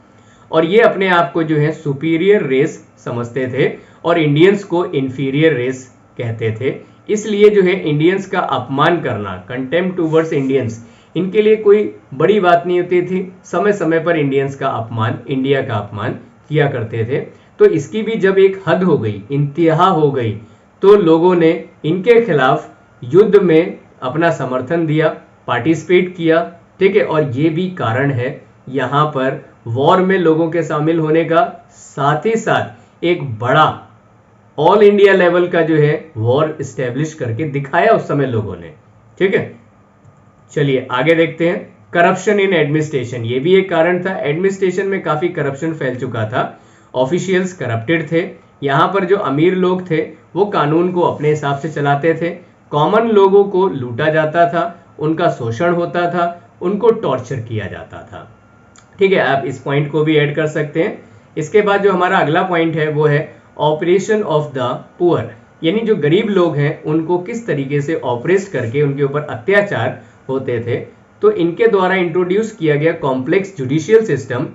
और ये अपने आप को जो है सुपीरियर रेस समझते थे और इंडियंस को इंफीरियर रेस कहते थे। इसलिए जो है इंडियंस का अपमान करना, कंटेम्प्ट टूवर्ड्स इंडियंस, इनके लिए कोई बड़ी बात नहीं होती थी। समय समय पर इंडियंस का अपमान, इंडिया का अपमान किया करते थे। तो इसकी भी जब एक हद हो गई, इंतहा हो गई, तो लोगों ने इनके खिलाफ युद्ध में अपना समर्थन दिया, पार्टिसिपेट किया। ठीक है, और ये भी कारण है यहाँ पर वॉर में लोगों के शामिल होने का, साथ ही साथ एक बड़ा ऑल इंडिया लेवल का जो है वॉर इस्टेब्लिश करके दिखाया उस समय लोगों ने। ठीक है, चलिए आगे देखते हैं। करप्शन इन एडमिनिस्ट्रेशन, ये भी एक कारण था। एडमिनिस्ट्रेशन में काफी करप्शन फैल चुका था, ऑफिशियल्स करप्टेड थे। यहाँ पर जो अमीर लोग थे वो कानून को अपने हिसाब से चलाते थे, कॉमन लोगों को लूटा जाता था, उनका शोषण होता था, उनको टॉर्चर किया जाता था। ठीक है, आप इस पॉइंट को भी ऐड कर सकते हैं। इसके बाद जो हमारा अगला पॉइंट है वो है ऑपरेशन ऑफ द पुअर, यानी जो गरीब लोग हैं उनको किस तरीके से ऑपरेट करके उनके ऊपर अत्याचार होते थे। तो इनके द्वारा इंट्रोड्यूस किया गया कॉम्प्लेक्स जुडिशियल सिस्टम।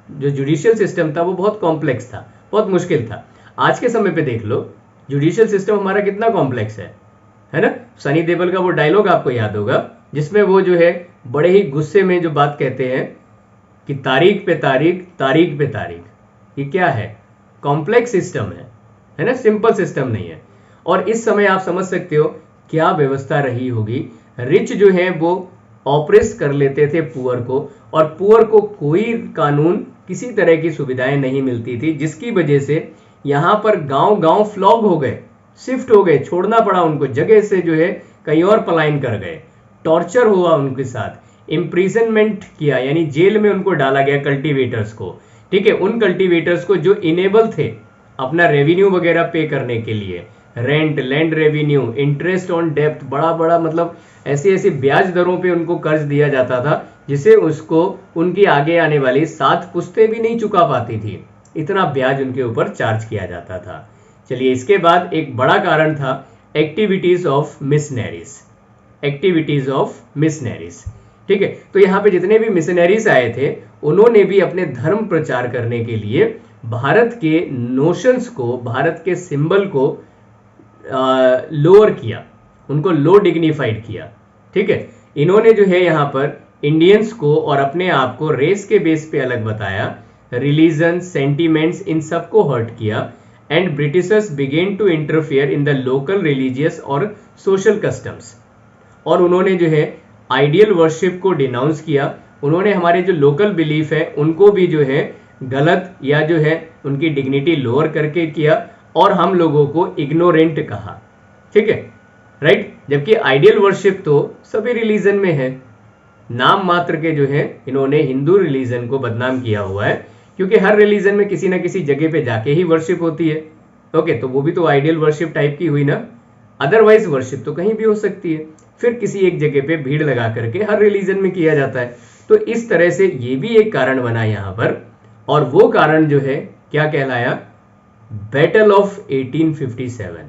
जो जुडिशियल सिस्टम था वो बहुत कॉम्प्लेक्स था, बहुत मुश्किल था। आज के समय पे देख लो जुडिशियल सिस्टम हमारा कितना कॉम्प्लेक्स है ना। सनी देओल का वो डायलॉग आपको याद होगा जिसमें वो जो है बड़े ही गुस्से में जो बात कहते हैं कि तारीख पे तारीख, तारीख पे तारीख। ये क्या है? कॉम्प्लेक्स सिस्टम है ना, सिंपल सिस्टम नहीं है। और इस समय आप समझ सकते हो क्या व्यवस्था रही होगी। रिच जो है वो ऑपरेस कर लेते थे पुअर को, और पुअर को कोई कानून, किसी तरह की सुविधाएं नहीं मिलती थी, जिसकी वजह से यहाँ पर गांव गांव फ्लॉग हो गए, शिफ्ट हो गए, छोड़ना पड़ा उनको, जगह से जो है कहीं और पलायन कर गए, टॉर्चर हुआ उनके साथ, इम्प्रिजनमेंट किया, यानी जेल में उनको डाला गया कल्टीवेटर्स को। ठीक है, उन कल्टीवेटर्स को जो इनेबल थे अपना रेवेन्यू वगैरह पे करने के लिए, rent, land revenue, interest on depth, बड़ा बड़ा मतलब ऐसी ऐसी ब्याज दरों पे उनको कर्ज दिया जाता था जिसे उसको उनकी आगे आने वाली 7 पुश्तें भी नहीं चुका पाती थी, इतना ब्याज उनके ऊपर चार्ज किया जाता था। चलिए इसके बाद एक बड़ा कारण था activities of missionaries, activities of missionaries. ठीक है, तो यहाँ पे जितने भी मिशनरीज आए थे उन्होंने भी अपने धर्म प्रचार करने के लिए भारत के नोशंस को, भारत के सिंबल को लोअर किया, उनको लो डिग्निफाइड किया। ठीक है, इन्होंने जो है यहाँ पर इंडियंस को और अपने आप को रेस के बेस पे अलग बताया, रिलीजन, सेंटिमेंट्स, इन सबको हर्ट किया, and Britishers began to interfere in the local religious और सोशल कस्टम्स। और उन्होंने जो है आइडियल वर्शिप को डिनाउंस किया, उन्होंने हमारे जो लोकल बिलीफ है उनको भी जो है गलत या जो है उनकी डिग्निटी लोअर करके किया, और हम लोगों को इग्नोरेंट कहा। ठीक है, राइट, जबकि आइडियल वर्शिप तो सभी रिलीजन में है, नाम मात्र के जो है इन्होंने हिंदू रिलीजन को बदनाम किया हुआ है, क्योंकि हर रिलीजन में किसी ना किसी जगह पे जाके ही वर्शिप होती है। ओके, तो वो भी तो आइडियल वर्शिप टाइप की हुई ना, अदरवाइज वर्शिप तो कहीं भी हो सकती है, फिर किसी एक जगह पे भीड़ लगा करके हर रिलीजन में किया जाता है। तो इस तरह से ये भी एक कारण बना यहाँ पर, और वो कारण जो है क्या कहलाया? Battle of 1857,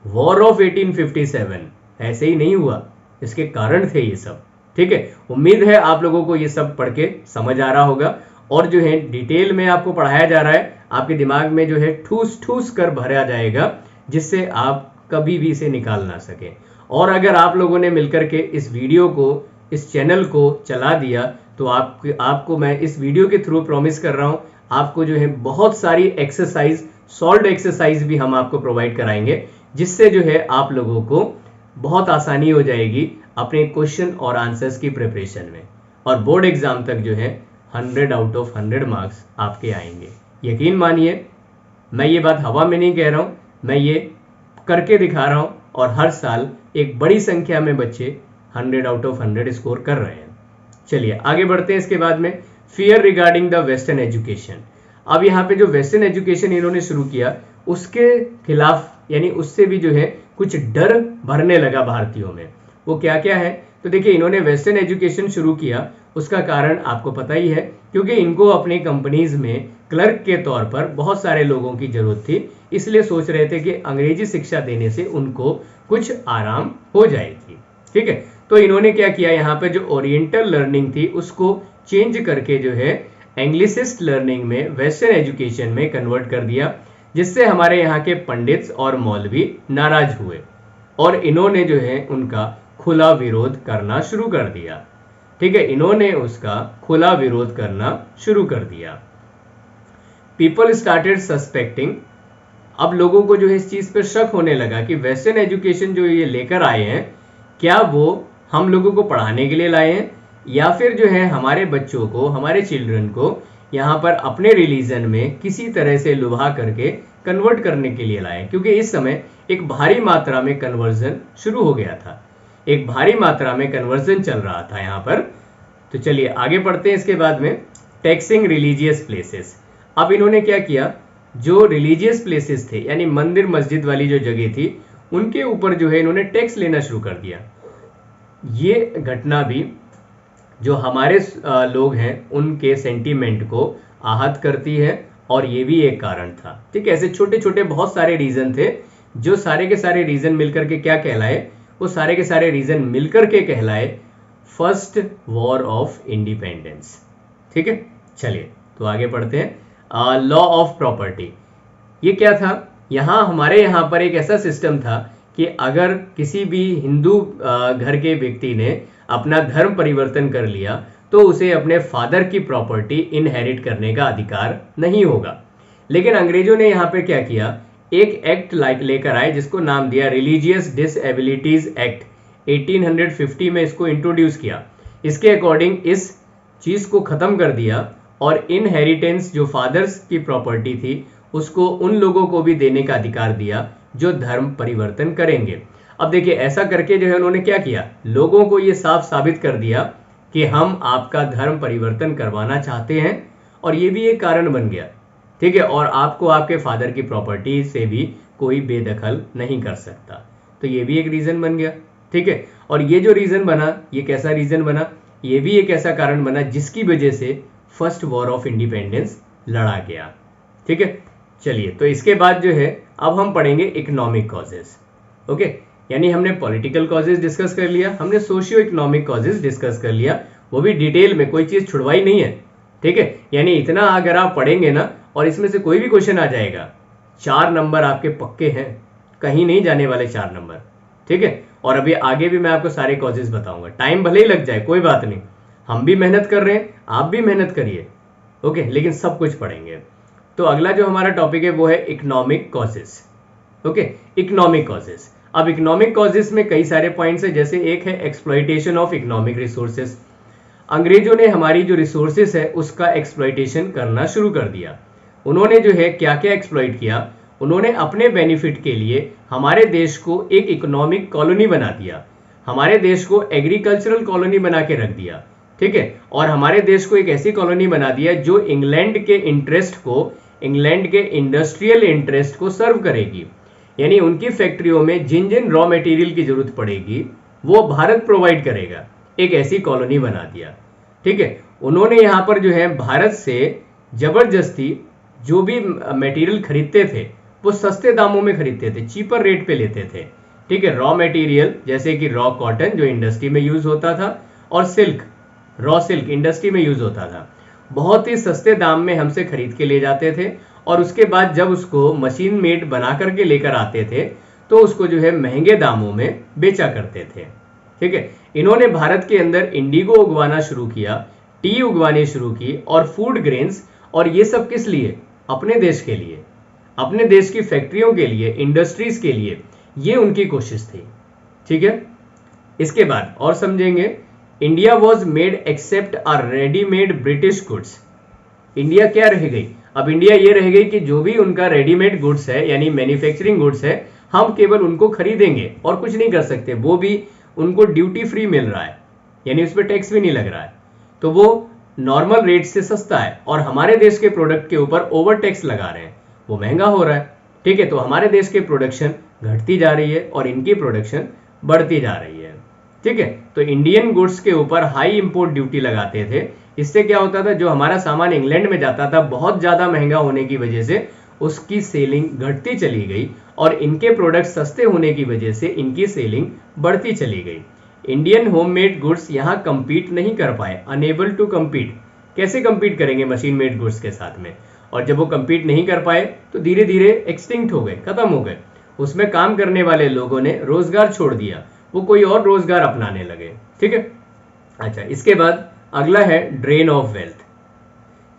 war of 1857। ऐसे ही नहीं हुआ, इसके कारण थे ये सब। ठीक है, उम्मीद है आप लोगों को ये सब पढ़ के समझ आ रहा होगा, और जो है डिटेल में आपको पढ़ाया जा रहा है, आपके दिमाग में जो है ठूस ठूस कर भरा जाएगा, जिससे आप कभी भी इसे निकाल ना सके। और अगर आप लोगों ने मिलकर के इस वीडियो को, इस चैनल को चला दिया तो आपको मैं इस वीडियो के थ्रू प्रॉमिस कर रहा हूं, आपको जो है बहुत सारी एक्सरसाइज, सॉल्व्ड एक्सरसाइज भी हम आपको प्रोवाइड कराएंगे, जिससे जो है आप लोगों को बहुत आसानी हो जाएगी अपने क्वेश्चन और आंसर्स की प्रिपरेशन में, और बोर्ड एग्जाम तक जो है 100 आउट ऑफ 100 मार्क्स आपके आएंगे। यकीन मानिए, मैं ये बात हवा में नहीं कह रहा हूँ, मैं ये करके दिखा रहा हूँ, और हर साल एक बड़ी संख्या में बच्चे 100 आउट ऑफ 100 स्कोर कर रहे हैं। चलिए आगे बढ़ते हैं। इसके बाद में fear regarding the western education. अब यहाँ पे जो वेस्टर्न एजुकेशन इन्होंने शुरू किया उसके खिलाफ, यानी उससे भी जो है कुछ डर भरने लगा भारतीयों में। वो क्या क्या है, तो देखिए इन्होंने वेस्टर्न एजुकेशन शुरू किया, उसका कारण आपको पता ही है, क्योंकि इनको अपनी कंपनीज में क्लर्क के तौर पर बहुत सारे लोगों की जरूरत थी, इसलिए सोच रहे थे कि अंग्रेजी शिक्षा देने से उनको कुछ आराम हो जाएगी। ठीक है, तो इन्होंने क्या किया, यहाँ पे जो ओरिएंटल लर्निंग थी उसको चेंज करके जो है एंग्लिसिस्ट लर्निंग में, वेस्टर्न एजुकेशन में कन्वर्ट कर दिया, जिससे हमारे यहाँ के पंडित्स और मौलवी नाराज हुए और इन्होंने जो है उनका खुला विरोध करना शुरू कर दिया। ठीक है, इन्होंने उसका खुला विरोध करना शुरू कर दिया। पीपल स्टार्टेड सस्पेक्टिंग, अब लोगों को जो है इस चीज पर शक होने लगा कि वेस्टर्न एजुकेशन जो ये लेकर आए हैं, क्या वो हम लोगों को पढ़ाने के लिए लाए हैं, या फिर जो है हमारे बच्चों को, हमारे चिल्ड्रन को यहाँ पर अपने रिलीजन में किसी तरह से लुभा करके कन्वर्ट करने के लिए लाए, क्योंकि इस समय एक भारी मात्रा में कन्वर्जन शुरू हो गया था, एक भारी मात्रा में कन्वर्जन चल रहा था यहाँ पर। तो चलिए आगे बढ़ते हैं। इसके बाद में टैक्सिंग रिलीजियस प्लेसेस। अब इन्होंने क्या किया, जो रिलीजियस प्लेसेस थे यानी मंदिर मस्जिद वाली जो जगह थी, उनके ऊपर जो है इन्होंने टैक्स लेना शुरू कर दिया। ये घटना भी जो हमारे लोग हैं उनके सेंटीमेंट को आहत करती है, और ये भी एक कारण था। ठीक है, ऐसे छोटे छोटे बहुत सारे रीजन थे, जो सारे के सारे रीजन मिलकर के क्या कहलाए, वो सारे के सारे रीजन मिलकर के कहलाए फर्स्ट वॉर ऑफ इंडिपेंडेंस। ठीक है, चलिए तो आगे पढ़ते हैं। लॉ ऑफ प्रॉपर्टी, ये क्या था, यहाँ हमारे यहाँ पर एक ऐसा सिस्टम था कि अगर किसी भी हिंदू घर के व्यक्ति ने अपना धर्म परिवर्तन कर लिया तो उसे अपने फादर की प्रॉपर्टी इनहेरिट करने का अधिकार नहीं होगा। लेकिन अंग्रेजों ने यहाँ पे क्या किया, एक एक्ट लेकर आए जिसको नाम दिया रिलीजियस डिसएबिलिटीज एक्ट। 1850 में इसको इंट्रोड्यूस किया। इसके अकॉर्डिंग इस चीज को खत्म कर दिया और इनहेरिटेंस जो फादर्स की प्रॉपर्टी थी उसको उन लोगों को भी देने का अधिकार दिया जो धर्म परिवर्तन करेंगे। अब देखिए ऐसा करके जो है उन्होंने क्या किया, लोगों को ये साफ साबित कर दिया कि हम आपका धर्म परिवर्तन करवाना चाहते हैं, और ये भी एक कारण बन गया। ठीक है, और आपको आपके फादर की प्रॉपर्टी से भी कोई बेदखल नहीं कर सकता, तो ये भी एक रीजन बन गया। ठीक है, और ये जो रीजन बना, ये कैसा रीजन बना, ये भी एक ऐसा कारण बना जिसकी वजह से फर्स्ट वॉर ऑफ इंडिपेंडेंस लड़ा गया। ठीक है, चलिए तो इसके बाद जो है अब हम पढ़ेंगे इकोनॉमिक कॉजेस। ओके, यानी हमने पॉलिटिकल कॉजेज डिस्कस कर लिया, हमने सोशियो इकोनॉमिक कॉजेज डिस्कस कर लिया, वो भी डिटेल में, कोई चीज छुड़वाई नहीं है। ठीक है, यानी इतना अगर आप पढ़ेंगे ना, और इसमें से कोई भी क्वेश्चन आ जाएगा, 4 नंबर आपके पक्के हैं, कहीं नहीं जाने वाले 4 नंबर। ठीक है, और अभी आगे भी मैं आपको सारे कॉजेज बताऊंगा, टाइम भले ही लग जाए कोई बात नहीं, हम भी मेहनत कर रहे हैं, आप भी मेहनत करिए। ओके, लेकिन सब कुछ पढ़ेंगे। तो अगला जो हमारा टॉपिक है वो है economic causes. Okay, economic causes. अब इकोनॉमिक कॉजेस में कई सारे पॉइंट्स है, जैसे एक है एक्सप्लॉइटेशन ऑफ इकोनॉमिक रिसोर्सेज। अंग्रेजों ने हमारी जो रिसोर्सेज है उसका एक्सप्लॉइटेशन करना शुरू कर दिया। उन्होंने जो है क्या क्या एक्सप्लॉइट किया, उन्होंने अपने बेनिफिट के लिए हमारे देश को एक इकोनॉमिक कॉलोनी बना दिया, हमारे देश को एग्रीकल्चरल कॉलोनी बना के रख दिया। ठीक है, और हमारे देश को एक ऐसी कॉलोनी बना दिया जो इंग्लैंड के इंटरेस्ट को, इंग्लैंड के इंडस्ट्रियल इंटरेस्ट को सर्व करेगी, यानी उनकी फैक्ट्रियों में जिन जिन रॉ मटेरियल की जरूरत पड़ेगी वो भारत प्रोवाइड करेगा, एक ऐसी कॉलोनी बना दिया। ठीक है, उन्होंने यहाँ पर जो है भारत से जबरदस्ती जो भी मटेरियल खरीदते थे वो सस्ते दामों में खरीदते थे, चीपर रेट पे लेते थे। ठीक है, रॉ मटेरियल जैसे कि रॉ कॉटन जो इंडस्ट्री में यूज होता था, और सिल्क, रॉ सिल्क इंडस्ट्री में यूज होता था, बहुत ही सस्ते दाम में हमसे खरीद के ले जाते थे, और उसके बाद जब उसको मशीन मेड बना करके लेकर आते थे तो उसको जो है महंगे दामों में बेचा करते थे। ठीक है, इन्होंने भारत के अंदर इंडिगो उगवाना शुरू किया, टी उगवानी शुरू की और फूड ग्रेन्स, और ये सब किस लिए? अपने देश के लिए, अपने देश की फैक्ट्रियों के लिए, इंडस्ट्रीज के लिए, ये उनकी कोशिश थी। ठीक है, इसके बाद और समझेंगे, India was made accept a readymade British goods. India क्या रह गई? अब इंडिया ये रह गई कि जो भी उनका रेडीमेड गुड्स है यानी मैन्युफैक्चरिंग गुड्स है, हम केवल उनको खरीदेंगे और कुछ नहीं कर सकते, वो भी उनको ड्यूटी फ्री मिल रहा है, यानी उस पर टैक्स भी नहीं लग रहा है, तो वो नॉर्मल रेट से सस्ता है, और हमारे देश के प्रोडक्ट के ऊपर ओवर टैक्स लगा रहे हैं, वो महंगा हो रहा है। ठीक है, तो हमारे देश की प्रोडक्शन घटती जा रही है और इनकी प्रोडक्शन बढ़ती जा रही है। ठीक है, तो इंडियन गुड्स के ऊपर हाई इंपोर्ट ड्यूटी लगाते थे। इससे क्या होता था, जो हमारा सामान इंग्लैंड में जाता था, बहुत ज्यादा महंगा होने की वजह से उसकी सेलिंग घटती चली गई, और इनके प्रोडक्ट सस्ते होने की वजह से इनकी सेलिंग बढ़ती चली गई। इंडियन होममेड गुड्स यहाँ कंपीट नहीं कर पाए, अनेबल टू कंपीट। कैसे कंपीट करेंगे मशीन मेड गुड्स के साथ में? और जब वो कंपीट नहीं कर पाए तो धीरे धीरे एक्सटिंक्ट हो गए, खत्म हो गए। उसमें काम करने वाले लोगों ने रोजगार छोड़ दिया, वो कोई और रोजगार अपनाने लगे। ठीक है, अच्छा, इसके बाद अगला है ड्रेन ऑफ वेल्थ।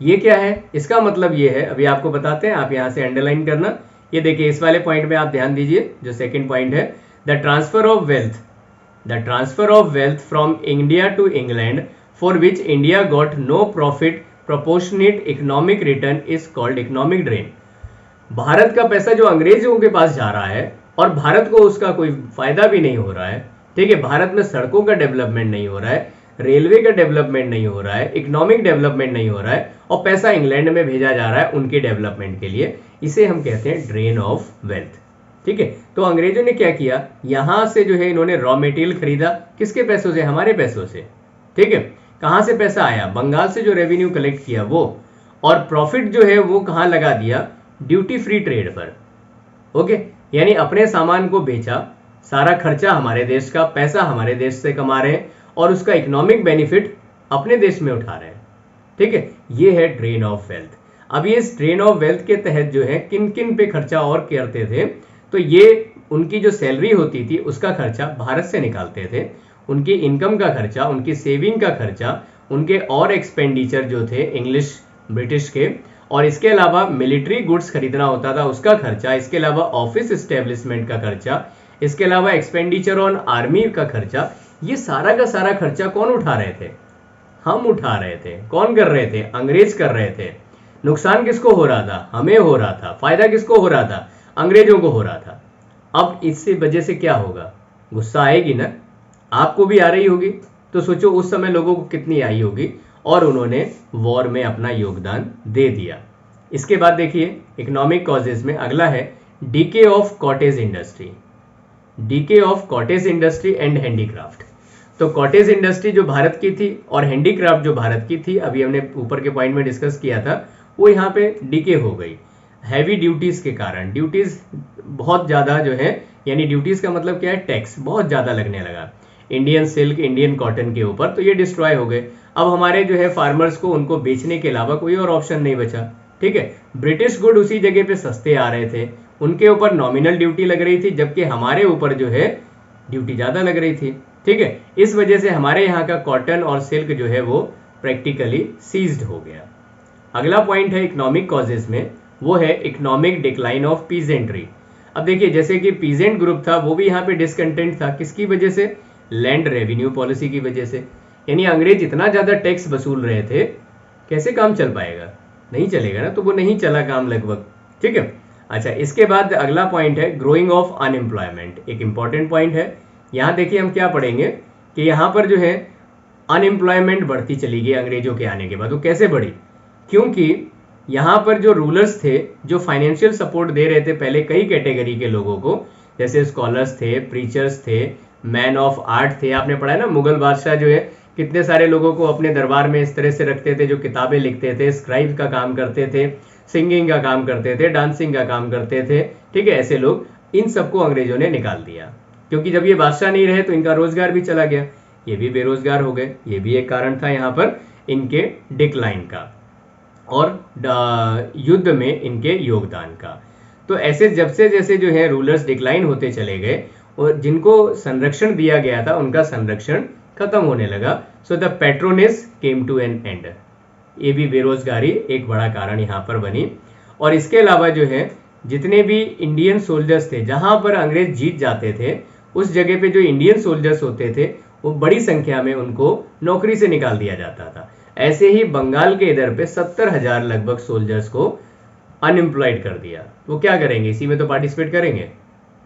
ये क्या है? इसका मतलब ये है, अभी आपको बताते हैं, आप यहां से अंडरलाइन करना। ये देखिए, इस वाले पॉइंट में आप ध्यान दीजिए, जो सेकंड पॉइंट है, the transfer of wealth, the transfer of wealth from India to England for which India got no profit proportionate economic return is called economic drain. Bharat का पैसा जो अंग्रेजों के पास जा रहा है और भारत को उसका कोई फायदा भी नहीं हो रहा है। ठीक है, भारत में सड़कों का डेवलपमेंट नहीं हो रहा है, रेलवे का डेवलपमेंट नहीं हो रहा है, इकोनॉमिक डेवलपमेंट नहीं हो रहा है, और पैसा इंग्लैंड में भेजा जा रहा है उनके डेवलपमेंट के लिए। इसे हम कहते हैं ड्रेन ऑफ वेल्थ। ठीक है, तो अंग्रेजों ने क्या किया, यहां से जो है इन्होंने रॉ मटेरियल खरीदा, किसके पैसों से? हमारे पैसों से। ठीक है, कहां से पैसा आया? बंगाल से जो रेवेन्यू कलेक्ट किया वो, और प्रॉफिट जो है वो कहां लगा दिया? ड्यूटी फ्री ट्रेड पर। ओके, यानी अपने सामान को बेचा, सारा खर्चा हमारे देश का, पैसा हमारे देश से कमा रहे हैं, और उसका इकोनॉमिक बेनिफिट अपने देश में उठा रहे हैं। ठीक है, ये है ड्रेन ऑफ वेल्थ। अब ये ड्रेन ऑफ वेल्थ के तहत जो है किन किन पे खर्चा और करते थे, तो ये उनकी जो सैलरी होती थी उसका खर्चा भारत से निकालते थे, उनकी इनकम का खर्चा, उनकी सेविंग का खर्चा, उनके और एक्सपेंडिचर जो थे इंग्लिश ब्रिटिश के, और इसके अलावा मिलिट्री गुड्स खरीदना होता था उसका खर्चा, इसके अलावा ऑफिस एस्टेब्लिशमेंट का खर्चा, इसके अलावा एक्सपेंडिचर ऑन आर्मी का खर्चा। ये सारा का सारा खर्चा कौन उठा रहे थे? हम उठा रहे थे। कौन कर रहे थे? अंग्रेज कर रहे थे। नुकसान किसको हो रहा था? हमें हो रहा था। फायदा किसको हो रहा था? अंग्रेजों को हो रहा था। अब इससे वजह से क्या होगा? गुस्सा आएगी ना, आपको भी आ रही होगी। तो सोचो उस समय लोगों को कितनी आई होगी, और उन्होंने वॉर में अपना योगदान दे दिया। इसके बाद देखिए इकोनॉमिक कॉजेज में अगला है DK of cottage industry. DK of cottage industry and handicraft. तो कॉटेज इंडस्ट्री जो भारत की थी और हैंडीक्राफ्ट जो भारत की थी, अभी हमने ऊपर के पॉइंट में डिस्कस किया था, वो यहाँ पे डीके हो गई हैवी ड्यूटीज के कारण। ड्यूटीज बहुत ज्यादा जो है, यानी ड्यूटीज का मतलब क्या है? टैक्स बहुत ज्यादा लगने लगा इंडियन सिल्क, इंडियन कॉटन के ऊपर, तो ये डिस्ट्रॉय हो गए। अब हमारे जो है फार्मर्स को उनको बेचने के अलावा कोई और ऑप्शन नहीं बचा। ठीक है, ब्रिटिश गुड उसी जगह पे सस्ते आ रहे थे, उनके ऊपर नॉमिनल ड्यूटी लग रही थी, जबकि हमारे ऊपर जो है ड्यूटी ज्यादा लग रही थी। ठीक है, इस वजह से हमारे यहाँ का कॉटन और सिल्क जो है वो प्रैक्टिकली सीज्ड हो गया। अगला पॉइंट है इकोनॉमिक कॉजेज में, वो है इकोनॉमिक डिक्लाइन ऑफ पीजेंट्री। अब देखिए, जैसे कि पीजेंट ग्रुप था वो भी यहाँ पे डिसकंटेंट था, किसकी वजह से? लैंड रेवेन्यू पॉलिसी की वजह से। यानी अंग्रेज इतना ज्यादा टैक्स वसूल रहे थे, कैसे काम चल पाएगा? नहीं चलेगा ना, तो वो नहीं चला काम लगभग। ठीक है, अच्छा, इसके बाद अगला पॉइंट है ग्रोइंग ऑफ अनएम्प्लॉयमेंट। एक इंपॉर्टेंट पॉइंट है। यहाँ देखिए हम क्या पढ़ेंगे कि यहाँ पर जो है अनएम्प्लॉयमेंट बढ़ती चली गई अंग्रेजों के आने के बाद। वो कैसे बढ़ी? क्योंकि यहाँ पर जो रूलर्स थे, जो फाइनेंशियल सपोर्ट दे रहे थे पहले कई कैटेगरी के लोगों को, जैसे स्कॉलर्स थे, प्रीचर्स थे, मैन ऑफ आर्ट थे। आपने पढ़ा है ना, मुगल बादशाह जो है कितने सारे लोगों को अपने दरबार में इस तरह से रखते थे, जो किताबें लिखते थे, स्क्राइब का काम करते थे, सिंगिंग का काम करते थे, डांसिंग का काम करते थे। ठीक है, ऐसे लोग, इन सबको अंग्रेजों ने निकाल दिया, क्योंकि जब ये बादशाह नहीं रहे तो इनका रोजगार भी चला गया, ये भी बेरोजगार हो गए। ये भी एक कारण था यहाँ पर इनके डिक्लाइन का और युद्ध में इनके योगदान का। तो ऐसे जब से जैसे जो है रूलर्स डिक्लाइन होते चले गए और जिनको संरक्षण दिया गया था उनका संरक्षण खत्म होने लगा। So the patronage came to an end. ये भी बेरोजगारी एक बड़ा कारण यहाँ पर बनी। और इसके अलावा जो है जितने भी इंडियन सोल्जर्स थे, जहां पर अंग्रेज जीत जाते थे उस जगह पे जो इंडियन सोल्जर्स होते थे वो बड़ी संख्या में उनको नौकरी से निकाल दिया जाता था। ऐसे ही बंगाल के इधर पे 70,000 लगभग सोल्जर्स को अनएम्प्लॉयड कर दिया। वो क्या करेंगे, इसी में तो पार्टिसिपेट करेंगे,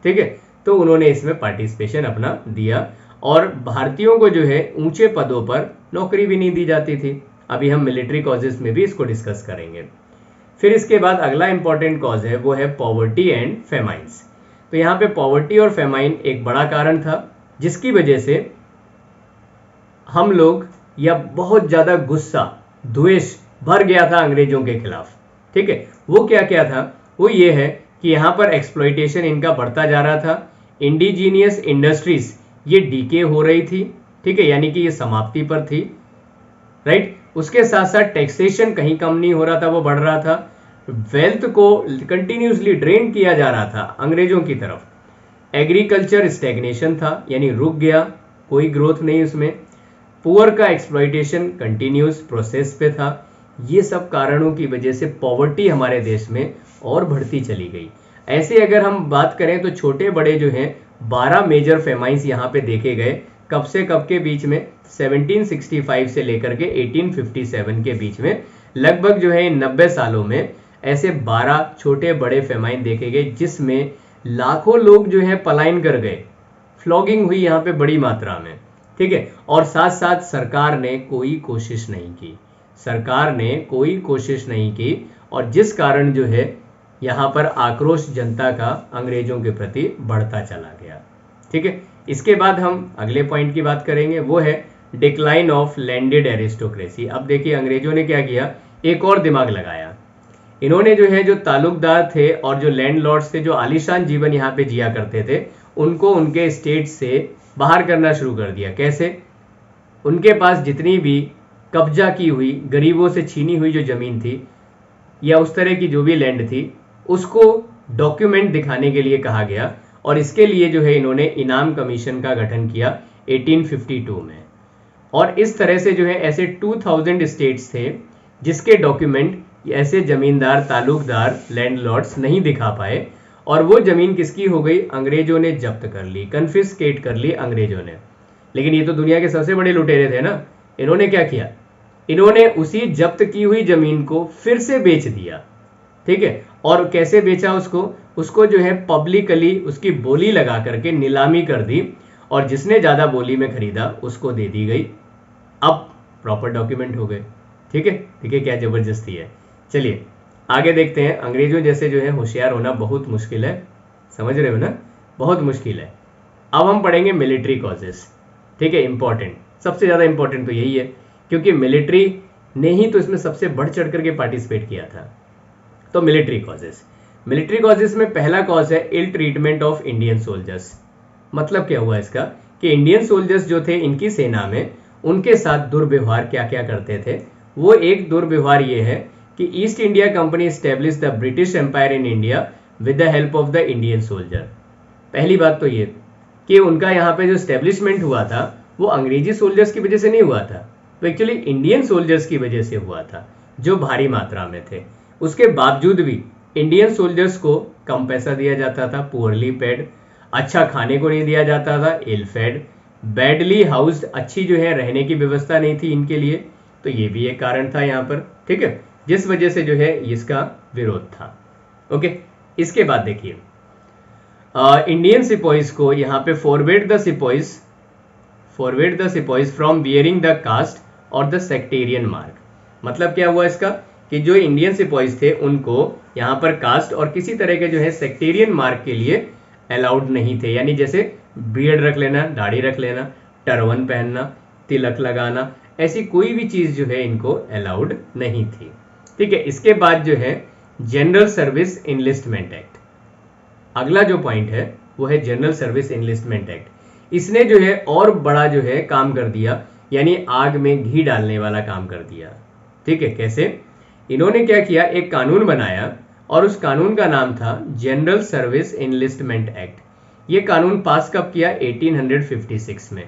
ठीक है। तो उन्होंने इसमें पार्टिसिपेशन अपना दिया और भारतीयों को जो है ऊंचे पदों पर नौकरी भी नहीं दी जाती थी। अभी हम मिलिट्री कॉजेस में भी इसको डिस्कस करेंगे। फिर इसके बाद अगला इंपॉर्टेंट कॉज है वो है पॉवर्टी एंड फेमाइंस। तो यहाँ पे पॉवर्टी और फेमाइन एक बड़ा कारण था जिसकी वजह से हम लोग या बहुत ज्यादा गुस्सा द्वेष भर गया था अंग्रेजों के खिलाफ, ठीक है। वो क्या क्या था, वो ये है कि यहाँ पर एक्सप्लॉइटेशन इनका बढ़ता जा रहा था, इंडिजीनियस इंडस्ट्रीज ये डीके हो रही थी, ठीक है, यानी कि ये समाप्ति पर थी, राइट। उसके साथ साथ टैक्सेशन कहीं कम नहीं हो रहा था, वो बढ़ रहा था। वेल्थ को कंटिन्यूसली ड्रेन किया जा रहा था अंग्रेजों की तरफ। एग्रीकल्चर स्टैग्नेशन था, यानी रुक गया, कोई ग्रोथ नहीं उसमें। पुअर का एक्सप्लॉइटेशन कंटिन्यूस प्रोसेस पे था। ये सब कारणों की वजह से पॉवर्टी हमारे देश में और बढ़ती चली गई। ऐसे अगर हम बात करें तो छोटे बड़े जो हैं 12 मेजर फेमाइंस यहाँ पे देखे गए। कब से कब के बीच में, 1765 से लेकर के 1857 के बीच में, लगभग जो है 90 सालों में ऐसे 12 छोटे बड़े फेमाइन देखे गए जिसमें लाखों लोग जो है पलायन कर गए, फ्लॉगिंग हुई यहाँ पे बड़ी मात्रा में, ठीक है। और साथ साथ सरकार ने कोई कोशिश नहीं की, सरकार ने कोई कोशिश नहीं की और जिस कारण जो है यहाँ पर आक्रोश जनता का अंग्रेजों के प्रति बढ़ता चला गया, ठीक है। इसके बाद हम अगले पॉइंट की बात करेंगे, वो है डिक्लाइन ऑफ लैंडेड एरिस्टोक्रेसी। अब देखिए अंग्रेजों ने क्या किया, एक और दिमाग लगाया। इन्होंने जो है जो तालुकदार थे और जो लैंडलॉर्ड्स थे, जो आलीशान जीवन यहाँ पे जिया करते थे, उनको उनके स्टेट से बाहर करना शुरू कर दिया। कैसे, उनके पास जितनी भी कब्जा की हुई, गरीबों से छीनी हुई जो जमीन थी या उस तरह की जो भी लैंड थी, उसको डॉक्यूमेंट दिखाने के लिए कहा गया और इसके लिए जो है इन्होंने इनाम कमीशन का गठन किया 1852 में। और इस तरह से जो है ऐसे 2000 स्टेट्स थे जिसके डॉक्यूमेंट ऐसे जमींदार, तालुकदार, लैंडलॉर्ड्स नहीं दिखा पाए और वो जमीन किसकी हो गई, अंग्रेजों ने जब्त कर ली, कन्फिस्केट कर ली अंग्रेजों ने। लेकिन ये तो दुनिया के सबसे बड़े लुटेरे थे ना, इन्होंने क्या किया, इन्होंने उसी जब्त की हुई जमीन को फिर से बेच दिया, ठीक है। और कैसे बेचा उसको जो है पब्लिकली उसकी बोली लगा करके नीलामी कर दी और जिसने ज्यादा बोली में खरीदा उसको दे दी गई। अब प्रॉपर डॉक्यूमेंट हो गए, ठीक है। देखिए क्या जबरदस्ती है। चलिए आगे देखते हैं। अंग्रेजों जैसे जो है होशियार होना बहुत मुश्किल है, समझ रहे हो ना, बहुत मुश्किल है। अब हम पढ़ेंगे मिलिट्री कॉजेस, ठीक है, इंपॉर्टेंट, सबसे ज्यादा इंपॉर्टेंट तो यही है क्योंकि मिलिट्री ने ही तो इसमें सबसे बढ़ चढ़ करके पार्टिसिपेट किया था। तो मिलिट्री कॉजेस में पहला कॉज है ill treatment of Indian soldiers. मतलब क्या हुआ इसका कि इंडियन सोल्जर्स जो थे इनकी सेना में, उनके साथ दुर्व्यवहार क्या क्या करते थे। वो एक दुर्व्यवहार ये है कि East India company establish the British empire in India with the help of the Indian soldier. पहली बात तो ये कि उनका यहाँ पे जो स्टैब्लिशमेंट हुआ था वो अंग्रेजी सोल्जर्स की वजह से नहीं हुआ था, तो एक्चुअली इंडियन सोल्जर्स की वजह से हुआ था जो भारी मात्रा में थे। उसके बावजूद भी इंडियन सोल्जर्स को कम पैसा दिया जाता था, पुअरली पेड, अच्छा खाने को नहीं दिया जाता था, इल फेड, बैडली हाउस्ड, अच्छी जो है रहने की व्यवस्था नहीं थी इनके लिए। तो ये भी एक कारण था यहाँ पर, ठीक है, जिस वजह से जो है इसका विरोध था। ओके, इसके बाद देखिए इंडियन सिपॉइज को यहाँ पे forward the sepoys from bearing the caste और द सेक्टेरियन मार्क। मतलब क्या हुआ इसका कि जो इंडियन सिपॉइज थे उनको यहाँ पर कास्ट और किसी तरह के जो है सेक्टेरियन मार्क के लिए अलाउड नहीं थे, यानी जैसे बियर्ड रख लेना, दाढ़ी रख लेना, टर्बन पहनना, तिलक लगाना, ऐसी कोई भी चीज जो है इनको अलाउड नहीं थी, ठीक है। इसके बाद जो है जनरल सर्विस इनलिस्टमेंट एक्ट। अगला जो पॉइंट है वो है जनरल सर्विस इनलिस्टमेंट एक्ट। इसने जो है और बड़ा जो है काम कर दिया, यानी आग में घी डालने वाला काम कर दिया, ठीक है। कैसे, इन्होंने क्या किया, एक कानून बनाया और उस कानून का नाम था जनरल सर्विस एनलिस्टमेंट एक्ट। ये कानून पास कब किया? 1856 में।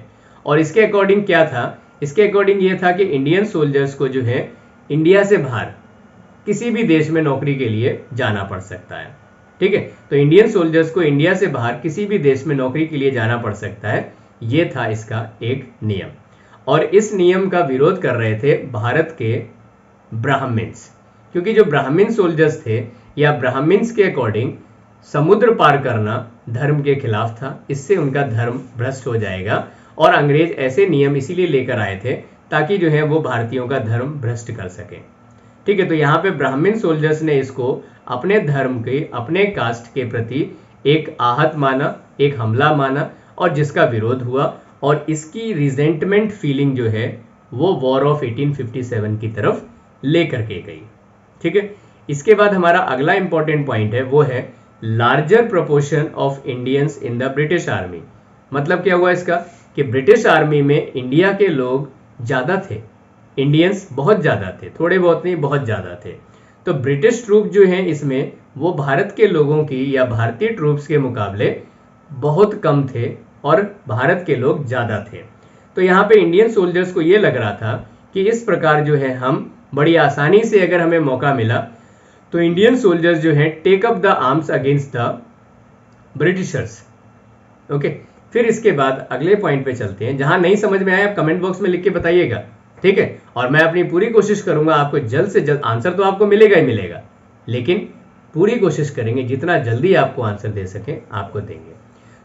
और इसके अकॉर्डिंग क्या था? इसके अकॉर्डिंग ये था कि इंडियन सोल्जर्स को जो है इंडिया से बाहर किसी भी देश में नौकरी के लिए जाना पड़ सकता है। ठीक है, तो इंडियन सोल्जर्स को इंडिया से बाहर किसी भी देश में नौकरी के लिए जाना पड़ सकता है, ये था इसका एक नियम। और इस नियम का विरोध कर रहे थे भारत के ब्राह्मण्स, क्योंकि जो ब्राह्मण सोल्जर्स थे या ब्राह्मण्स के अकॉर्डिंग समुद्र पार करना धर्म के खिलाफ था, इससे उनका धर्म भ्रष्ट हो जाएगा। और अंग्रेज ऐसे नियम इसीलिए लेकर आए थे ताकि जो है वो भारतीयों का धर्म भ्रष्ट कर सके। ठीक है, तो यहाँ पे ब्राह्मण सोल्जर्स ने इसको अपने धर्म के, अपने कास्ट के प्रति एक आहत माना, एक हमला माना, और जिसका विरोध हुआ। और इसकी रिजेंटमेंट फीलिंग जो है वो वॉर ऑफ 1857 की तरफ लेकर के गई। ठीक है, इसके बाद हमारा अगला इंपॉर्टेंट पॉइंट है, वो है larger proportion of Indians in the British army. मतलब क्या हुआ इसका कि ब्रिटिश आर्मी में इंडिया के लोग ज्यादा थे, इंडियंस बहुत ज्यादा थे, थोड़े बहुत नहीं बहुत ज्यादा थे। तो ब्रिटिश ट्रूप जो है इसमें वो भारत के लोगों की या भारतीय ट्रूप्स के मुकाबले बहुत कम थे और भारत के लोग ज्यादा थे। तो यहाँ पे इंडियन सोल्जर्स को ये लग रहा था कि इस प्रकार जो है हम बड़ी आसानी से, अगर हमें मौका मिला तो इंडियन सोल्जर्स जो है take up the arms against the Britishers. Okay, फिर इसके बाद अगले पॉइंट पे चलते हैं। जहां नहीं समझ में आया आप कमेंट बॉक्स में लिख के बताइएगा, ठीक है। और मैं अपनी पूरी कोशिश करूंगा आपको जल्द से जल्द, आंसर तो आपको मिलेगा ही मिलेगा, लेकिन पूरी कोशिश करेंगे जितना जल्दी आपको आंसर दे सके आपको देंगे।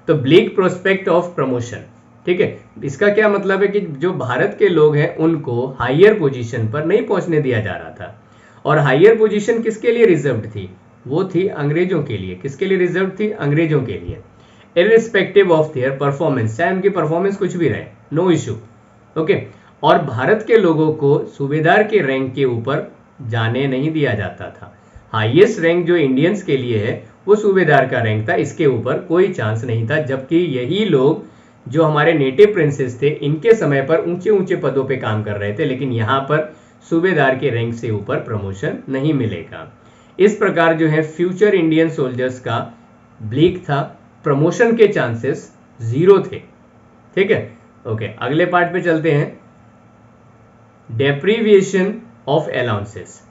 तो ब्लीक प्रोस्पेक्ट ऑफ प्रमोशन, ठीक है, इसका क्या मतलब है कि जो भारत के लोग हैं उनको हायर पोजीशन पर नहीं पहुंचने दिया जा रहा था। और हायर पोजीशन किसके लिए रिजर्व्ड थी? वो थी अंग्रेजों के लिए। किसके लिए रिजर्व थी? अंग्रेजों के लिए। इररिस्पेक्टिव ऑफ देयर परफॉर्मेंस, चाहे उनकी परफॉर्मेंस कुछ भी रहे, नो इशू। ओके, और भारत के लोगों को सूबेदार के रैंक के ऊपर जाने नहीं दिया जाता था। हाईएस्ट रैंक जो इंडियंस के लिए है वो सूबेदार का रैंक था, इसके ऊपर कोई चांस नहीं था। जबकि यही लोग जो हमारे नेटिव प्रिंसेस थे इनके समय पर ऊंचे ऊंचे पदों पे काम कर रहे थे, लेकिन यहाँ पर सूबेदार के रैंक से ऊपर प्रमोशन नहीं मिलेगा। इस प्रकार जो है फ्यूचर इंडियन सोल्जर्स का ब्लीक था, प्रमोशन के चांसेस जीरो थे। ठीक है, ओके, अगले पार्ट पे चलते हैं। डेप्रीविएशन ऑफ अलाउंसेस,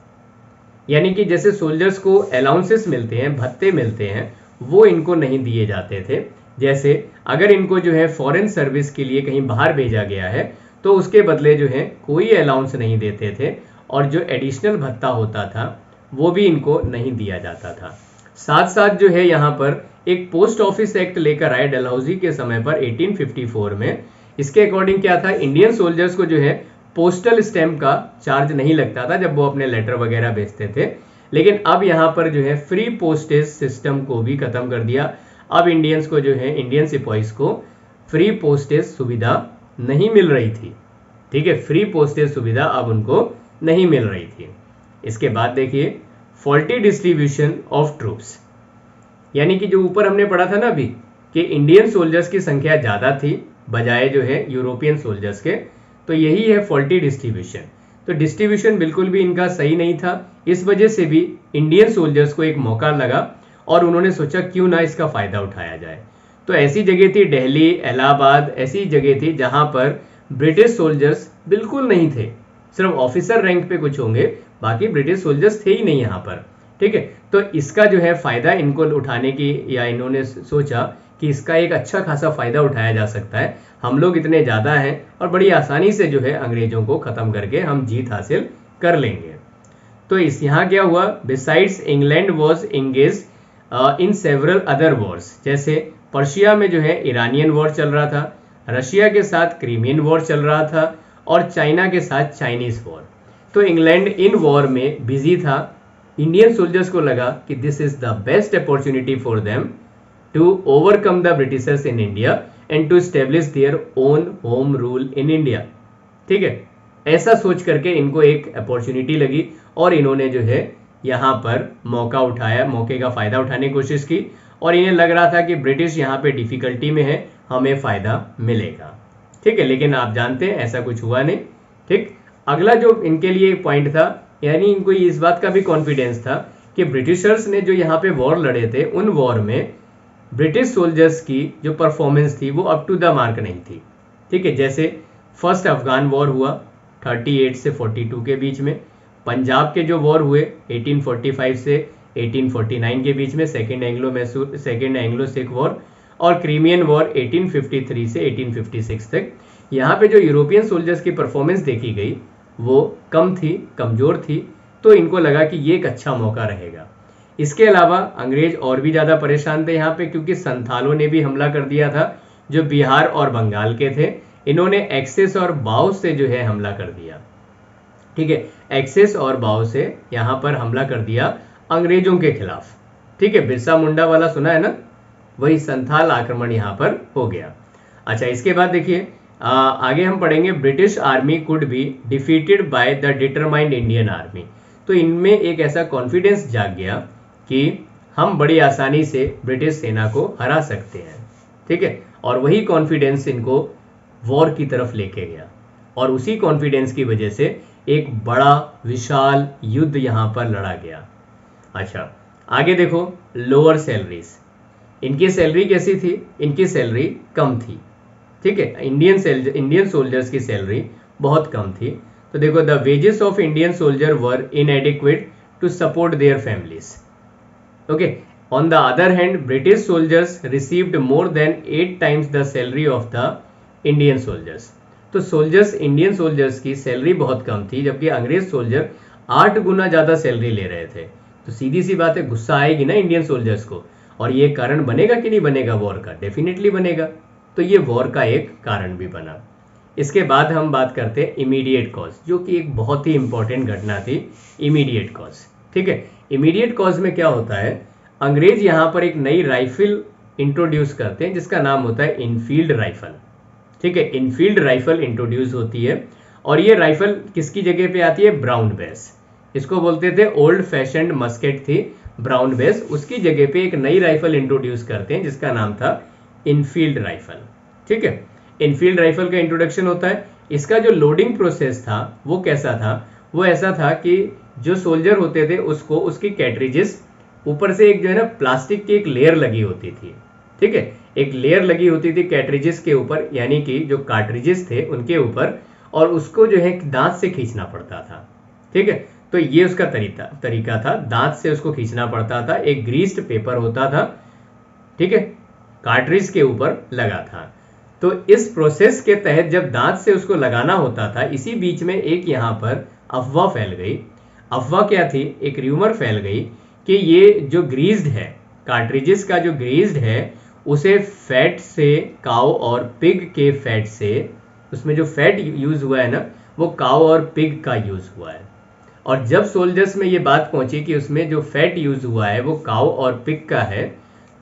यानी कि जैसे सोल्जर्स को अलाउंसेस मिलते हैं, भत्ते मिलते हैं, वो इनको नहीं दिए जाते थे। जैसे अगर इनको जो है फॉरेन सर्विस के लिए कहीं बाहर भेजा गया है तो उसके बदले जो है कोई अलाउंस नहीं देते थे, और जो एडिशनल भत्ता होता था वो भी इनको नहीं दिया जाता था। साथ साथ जो है यहाँ पर एक पोस्ट ऑफिस एक्ट लेकर आए डलहौजी के समय पर 1854 में। इसके अकॉर्डिंग क्या था, इंडियन सोल्जर्स को जो है पोस्टल स्टैंप का चार्ज नहीं लगता था जब वो अपने लेटर वगैरह भेजते थे, लेकिन अब यहाँ पर जो है फ्री पोस्टेज सिस्टम को भी खत्म कर दिया। अब इंडियंस को जो है, इंडियन सिपाहीज को फ्री पोस्टेज सुविधा नहीं मिल रही थी। ठीक है, फ्री पोस्टेज सुविधा अब उनको नहीं मिल रही थी। इसके बाद देखिए फॉल्टी डिस्ट्रीब्यूशन ऑफ ट्रूप्स, यानी कि जो ऊपर हमने पढ़ा था ना अभी कि इंडियन सोल्जर्स की संख्या ज्यादा थी बजाय जो है यूरोपियन सोल्जर्स के, तो यही है फॉल्टी डिस्ट्रीब्यूशन। तो डिस्ट्रीब्यूशन बिल्कुल भी इनका सही नहीं था। इस वजह से भी इंडियन सोल्जर्स को एक मौका लगा और उन्होंने सोचा क्यों ना इसका फायदा उठाया जाए। तो ऐसी जगह थी दिल्ली, इलाहाबाद, ऐसी जगह थी जहां पर ब्रिटिश सोल्जर्स बिल्कुल नहीं थे, सिर्फ ऑफिसर रैंक पे कुछ होंगे, बाकी ब्रिटिश सोल्जर्स थे ही नहीं यहाँ पर। ठीक है, तो इसका जो है फायदा इनको उठाने की, या इन्होंने सोचा कि इसका एक अच्छा खासा फायदा उठाया जा सकता है, हम लोग इतने ज्यादा हैं और बड़ी आसानी से जो है अंग्रेजों को खत्म करके हम जीत हासिल कर लेंगे। तो इस यहाँ क्या हुआ, besides England was engage in several other Wars, जैसे पर्शिया में जो है इरानियन वॉर चल रहा था, रशिया के साथ क्रीमियन वॉर चल रहा था, और चाइना के साथ चाइनीज वॉर। तो इंग्लैंड इन वॉर में बिजी था। इंडियन सोल्जर्स को लगा कि this is the best opportunity for them to overcome the Britishers in India and to establish their own home rule in India. ठीक है, ऐसा सोच करके इनको एक अपॉर्चुनिटी लगी और इन्होंने जो है यहाँ पर मौका उठाया, मौके का फायदा उठाने की कोशिश की, और इन्हें लग रहा था कि ब्रिटिश यहाँ पे डिफिकल्टी में है, हमें फायदा मिलेगा। ठीक है, लेकिन आप जानते हैं ऐसा कुछ हुआ नहीं। ठीक, अगला जो इनके लिए पॉइंट था, यानी इनको इस बात का भी कॉन्फिडेंस था कि ब्रिटिशर्स ने जो यहाँ पे वॉर लड़े थे उन वॉर में ब्रिटिश सोल्जर्स की जो परफॉर्मेंस थी वो अप टू द मार्क नहीं थी। ठीक है, जैसे फर्स्ट अफगान वॉर हुआ 38 से 42 के बीच में, पंजाब के जो वॉर हुए 1845 से 1849 के बीच में, सेकेंड एंग्लो सिख वॉर, और क्रीमियन वॉर 1853 से 1856 तक। यहाँ पे जो यूरोपियन सोल्जर्स की परफॉर्मेंस देखी गई वो कम थी, कमजोर थी, तो इनको लगा कि ये एक अच्छा मौका रहेगा। इसके अलावा अंग्रेज और भी ज़्यादा परेशान थे यहाँ पे, क्योंकि संथालों ने भी हमला कर दिया था जो बिहार और बंगाल के थे। इन्होंने एक्सेस और बाव से जो है हमला कर दिया। ठीक है, एक्सेस और बाव से यहाँ पर हमला कर दिया अंग्रेजों के खिलाफ। ठीक है, बिरसा मुंडा वाला सुना है ना, वही संथाल आक्रमण यहाँ पर हो गया। अच्छा, इसके बाद देखिए आगे हम पढ़ेंगे British army could be defeated by the determined Indian army. तो इनमें एक ऐसा कॉन्फिडेंस जाग गया कि हम बड़ी आसानी से ब्रिटिश सेना को हरा सकते हैं। ठीक है, और वही कॉन्फिडेंस इनको वॉर की तरफ लेके गया, और उसी कॉन्फिडेंस की वजह से एक बड़ा विशाल युद्ध यहाँ पर लड़ा गया। अच्छा, आगे देखो लोअर सैलरीज। इनकी सैलरी कैसी थी? इनकी सैलरी कम थी। ठीक है, इंडियन सोल्जर्स की सैलरी बहुत कम थी। तो देखो, the wages of Indian soldier were inadequate to support their families. Okay, on the other hand British soldiers received more than 8 times the salary of the Indian soldiers. तो इंडियन सोल्जर्स की सैलरी बहुत कम थी, जबकि अंग्रेज सोल्जर 8 गुना ज्यादा सैलरी ले रहे थे। तो सीधी सी बात है, गुस्सा आएगी ना इंडियन सोल्जर्स को, और ये कारण बनेगा कि नहीं बनेगा वॉर का? डेफिनेटली बनेगा। तो ये वॉर का एक कारण भी बना। इसके बाद हम बात करते हैं इमीडिएट कॉज, जो कि एक बहुत ही इंपॉर्टेंट घटना थी, इमीडिएट कॉज। ठीक है, इमीडिएट कॉज में क्या होता है, अंग्रेज यहाँ पर एक नई राइफल इंट्रोड्यूस करते हैं जिसका नाम होता है इनफील्ड राइफल। ठीक है, इनफील्ड राइफल इंट्रोड्यूस होती है, और ये राइफल किसकी जगह पे आती है? Brown base. इसको बोलते थे ओल्ड फैशन्ड मस्केट थी ब्राउन बेस, उसकी जगह पे एक नई राइफल इंट्रोड्यूस करते हैं जिसका नाम था इनफील्ड राइफल। ठीक है, इनफील्ड राइफल का इंट्रोडक्शन होता है। इसका जो लोडिंग प्रोसेस था वो कैसा था? वो ऐसा था कि जो सोल्जर होते थे उसको उसकी कैट्रिजेस ऊपर से एक जो है ना प्लास्टिक की एक लेयर लगी होती थी। ठीक है, एक लेयर लगी होती थी कैट्रिजेस के ऊपर, यानी कि जो कार्ट्रिजेस थे उनके ऊपर, और उसको जो है दांत से खींचना पड़ता था। ठीक है, तो ये उसका तरीका था, दांत से उसको खींचना पड़ता था। एक ग्रीस्ड पेपर होता था, ठीक है, कार्ट्रिज के ऊपर लगा था। तो इस प्रोसेस के तहत जब दांत से उसको लगाना होता था, इसी बीच में एक यहाँ पर अफवाह फैल गई। अफवाह क्या थी? एक र्यूमर फैल गई कि ये जो ग्रीस्ड है, कार्ट्रिजेस का जो ग्रीस्ड है, उसे फैट से, काउ और पिग के फैट से, उसमें जो फैट यूज हुआ है ना, वो काउ और पिग का यूज हुआ है। और जब सोल्जर्स में ये बात पहुंची कि उसमें जो फैट यूज हुआ है वो काउ और पिग का है,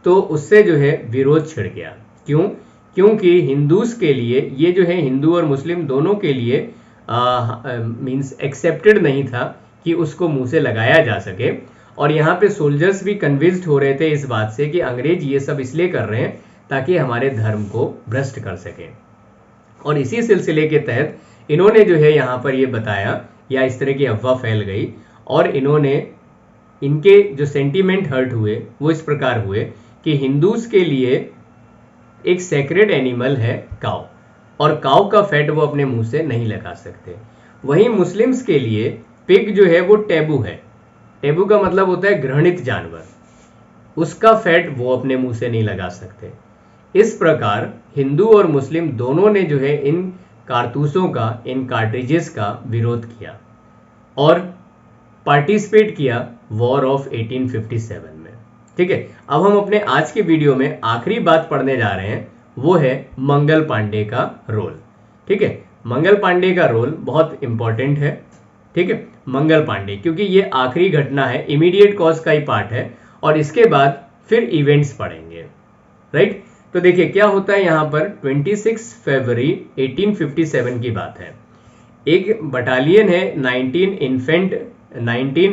तो उससे जो है विरोध छिड़ गया। क्यों? क्योंकि हिंदूज के लिए ये जो है, हिंदू और मुस्लिम दोनों के लिए मींस एक्सेप्टेड नहीं था कि उसको मुंह से लगाया जा सके। और यहाँ पे सोल्जर्स भी कन्विंस्ड हो रहे थे इस बात से कि अंग्रेज ये सब इसलिए कर रहे हैं ताकि हमारे धर्म को भ्रष्ट कर सके। और इसी सिलसिले के तहत इन्होंने जो है यहाँ पर ये बताया, या इस तरह की अफवाह फैल गई, और इन्होंने, इनके जो सेंटीमेंट हर्ट हुए वो इस प्रकार हुए कि हिंदूज के लिए एक सेक्रेड एनिमल है काऊ, और काऊ का फैट वो अपने मुंह से नहीं लगा सकते। वहीं मुस्लिम्स के लिए पिग जो है वो टैबू है। टैबू का मतलब होता है घृणित जानवर, उसका फैट वो अपने मुंह से नहीं लगा सकते। इस प्रकार हिंदू और मुस्लिम दोनों ने जो है इन कारतूसों का, इन कार्ट्रिजेस का विरोध किया और पार्टिसिपेट किया वॉर ऑफ 1857 में। ठीक है, अब हम अपने आज के वीडियो में आखिरी बात पढ़ने जा रहे हैं, वो है मंगल पांडे का रोल। ठीक है, मंगल पांडे का रोल बहुत इंपॉर्टेंट है। ठीक है, मंगल पांडे, क्योंकि ये आखिरी घटना है, इमीडिएट कॉज का ही पार्ट है, और इसके बाद फिर इवेंट्स पढ़ेंगे। राइट, तो देखिए क्या होता है यहाँ पर। 26 फरवरी 1857 की बात है। एक बटालियन है 19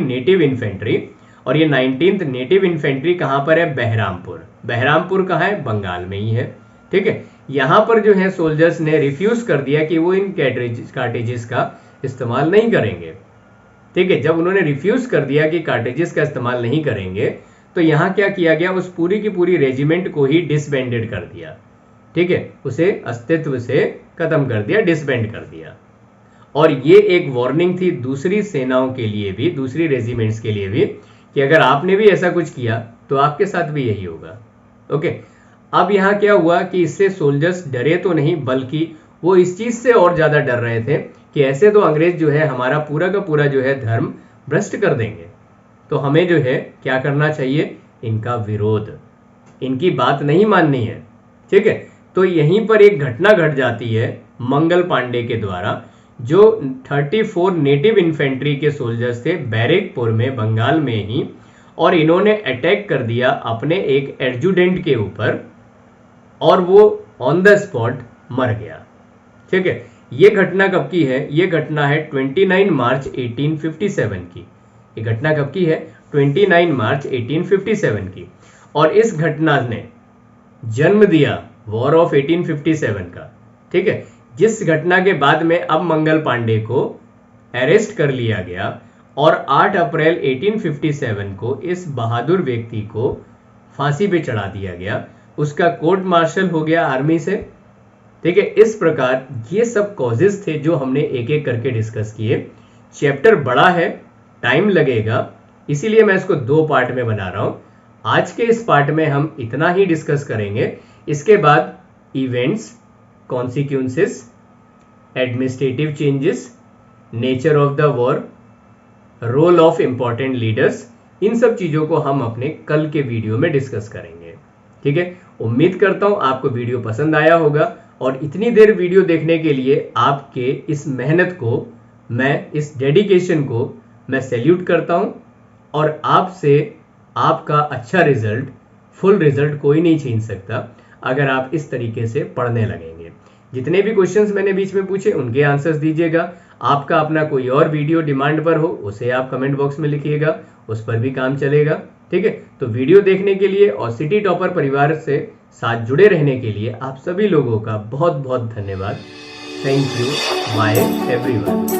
नेटिव इन्फेंट्री, और ये 19th नेटिव इन्फेंट्री कहाँ पर है? बहरामपुर। बहरामपुर कहाँ है? बंगाल में ही है। ठीक है, यहाँ पर जो है सोल्जर्स ने रिफ्यूज कर दिया कि वो इन कार्ट्रिजेस का इस्तेमाल नहीं करेंगे। ठीक है, जब उन्होंने रिफ्यूज कर दिया कि कार्टेजेस का इस्तेमाल नहीं करेंगे, तो यहाँ क्या किया गया, उस पूरी की पूरी रेजिमेंट को ही डिसबैंडेड कर दिया। ठीक है, उसे अस्तित्व से खत्म कर दिया, डिसबैंड कर दिया। और ये एक वार्निंग थी दूसरी सेनाओं के लिए भी, दूसरी रेजिमेंट्स के लिए भी, कि अगर आपने भी ऐसा कुछ किया तो आपके साथ भी यही होगा। ओके, अब यहाँ क्या हुआ कि इससे सोल्जर्स डरे तो नहीं, बल्कि वो इस चीज से और ज्यादा डर रहे थे कि ऐसे तो अंग्रेज जो है हमारा पूरा का पूरा जो है धर्म भ्रष्ट कर देंगे, तो हमें जो है क्या करना चाहिए, इनका विरोध, इनकी बात नहीं माननी है। ठीक है, तो यहीं पर एक घटना घट जाती है मंगल पांडे के द्वारा, जो 34 नेटिव इन्फेंट्री के सोल्जर्स थे बैरकपुर में, बंगाल में ही, और इन्होंने अटैक कर दिया अपने एक एडजुटेंट के ऊपर और वो ऑन द स्पॉट मर गया। ठीक है, ये घटना कब की है, ये घटना है 29 मार्च 1857 की। ये घटना कब की है, 29 मार्च 1857 की। और इस घटना ने जन्म दिया वॉर ऑफ 1857 का। ठीक है, जिस घटना के बाद में अब मंगल पांडे को अरेस्ट कर लिया गया और 8 अप्रैल 1857 को इस बहादुर व्यक्ति को फांसी पे चढ़ा दिया गया, उसका कोर्ट मार्शल हो गया आर्मी से। ठीक है, इस प्रकार ये सब कॉजेस थे जो हमने एक एक करके डिस्कस किए। चैप्टर बड़ा है, टाइम लगेगा, इसीलिए मैं इसको 2 पार्ट में बना रहा हूं। आज के इस पार्ट में हम इतना ही डिस्कस करेंगे। इसके बाद events, consequences, administrative changes, nature of the war, role of important leaders, इन सब चीजों को हम अपने कल के वीडियो में डिस्कस करेंगे। ठीक है, उम्मीद करता हूं आपको वीडियो पसंद आया होगा, और इतनी देर वीडियो देखने के लिए आपके इस मेहनत को, मैं इस डेडिकेशन को मैं सैल्यूट करता हूं। और आपसे आपका अच्छा रिजल्ट, फुल रिजल्ट कोई नहीं छीन सकता अगर आप इस तरीके से पढ़ने लगेंगे। जितने भी क्वेश्चंस मैंने बीच में पूछे उनके आंसर्स दीजिएगा। आपका अपना कोई और वीडियो डिमांड पर हो उसे आप कमेंट बॉक्स में लिखिएगा, उस पर भी काम चलेगा। ठीक है, तो वीडियो देखने के लिए और सिटी टॉपर परिवार से साथ जुड़े रहने के लिए आप सभी लोगों का बहुत बहुत धन्यवाद। Thank you, bye everyone.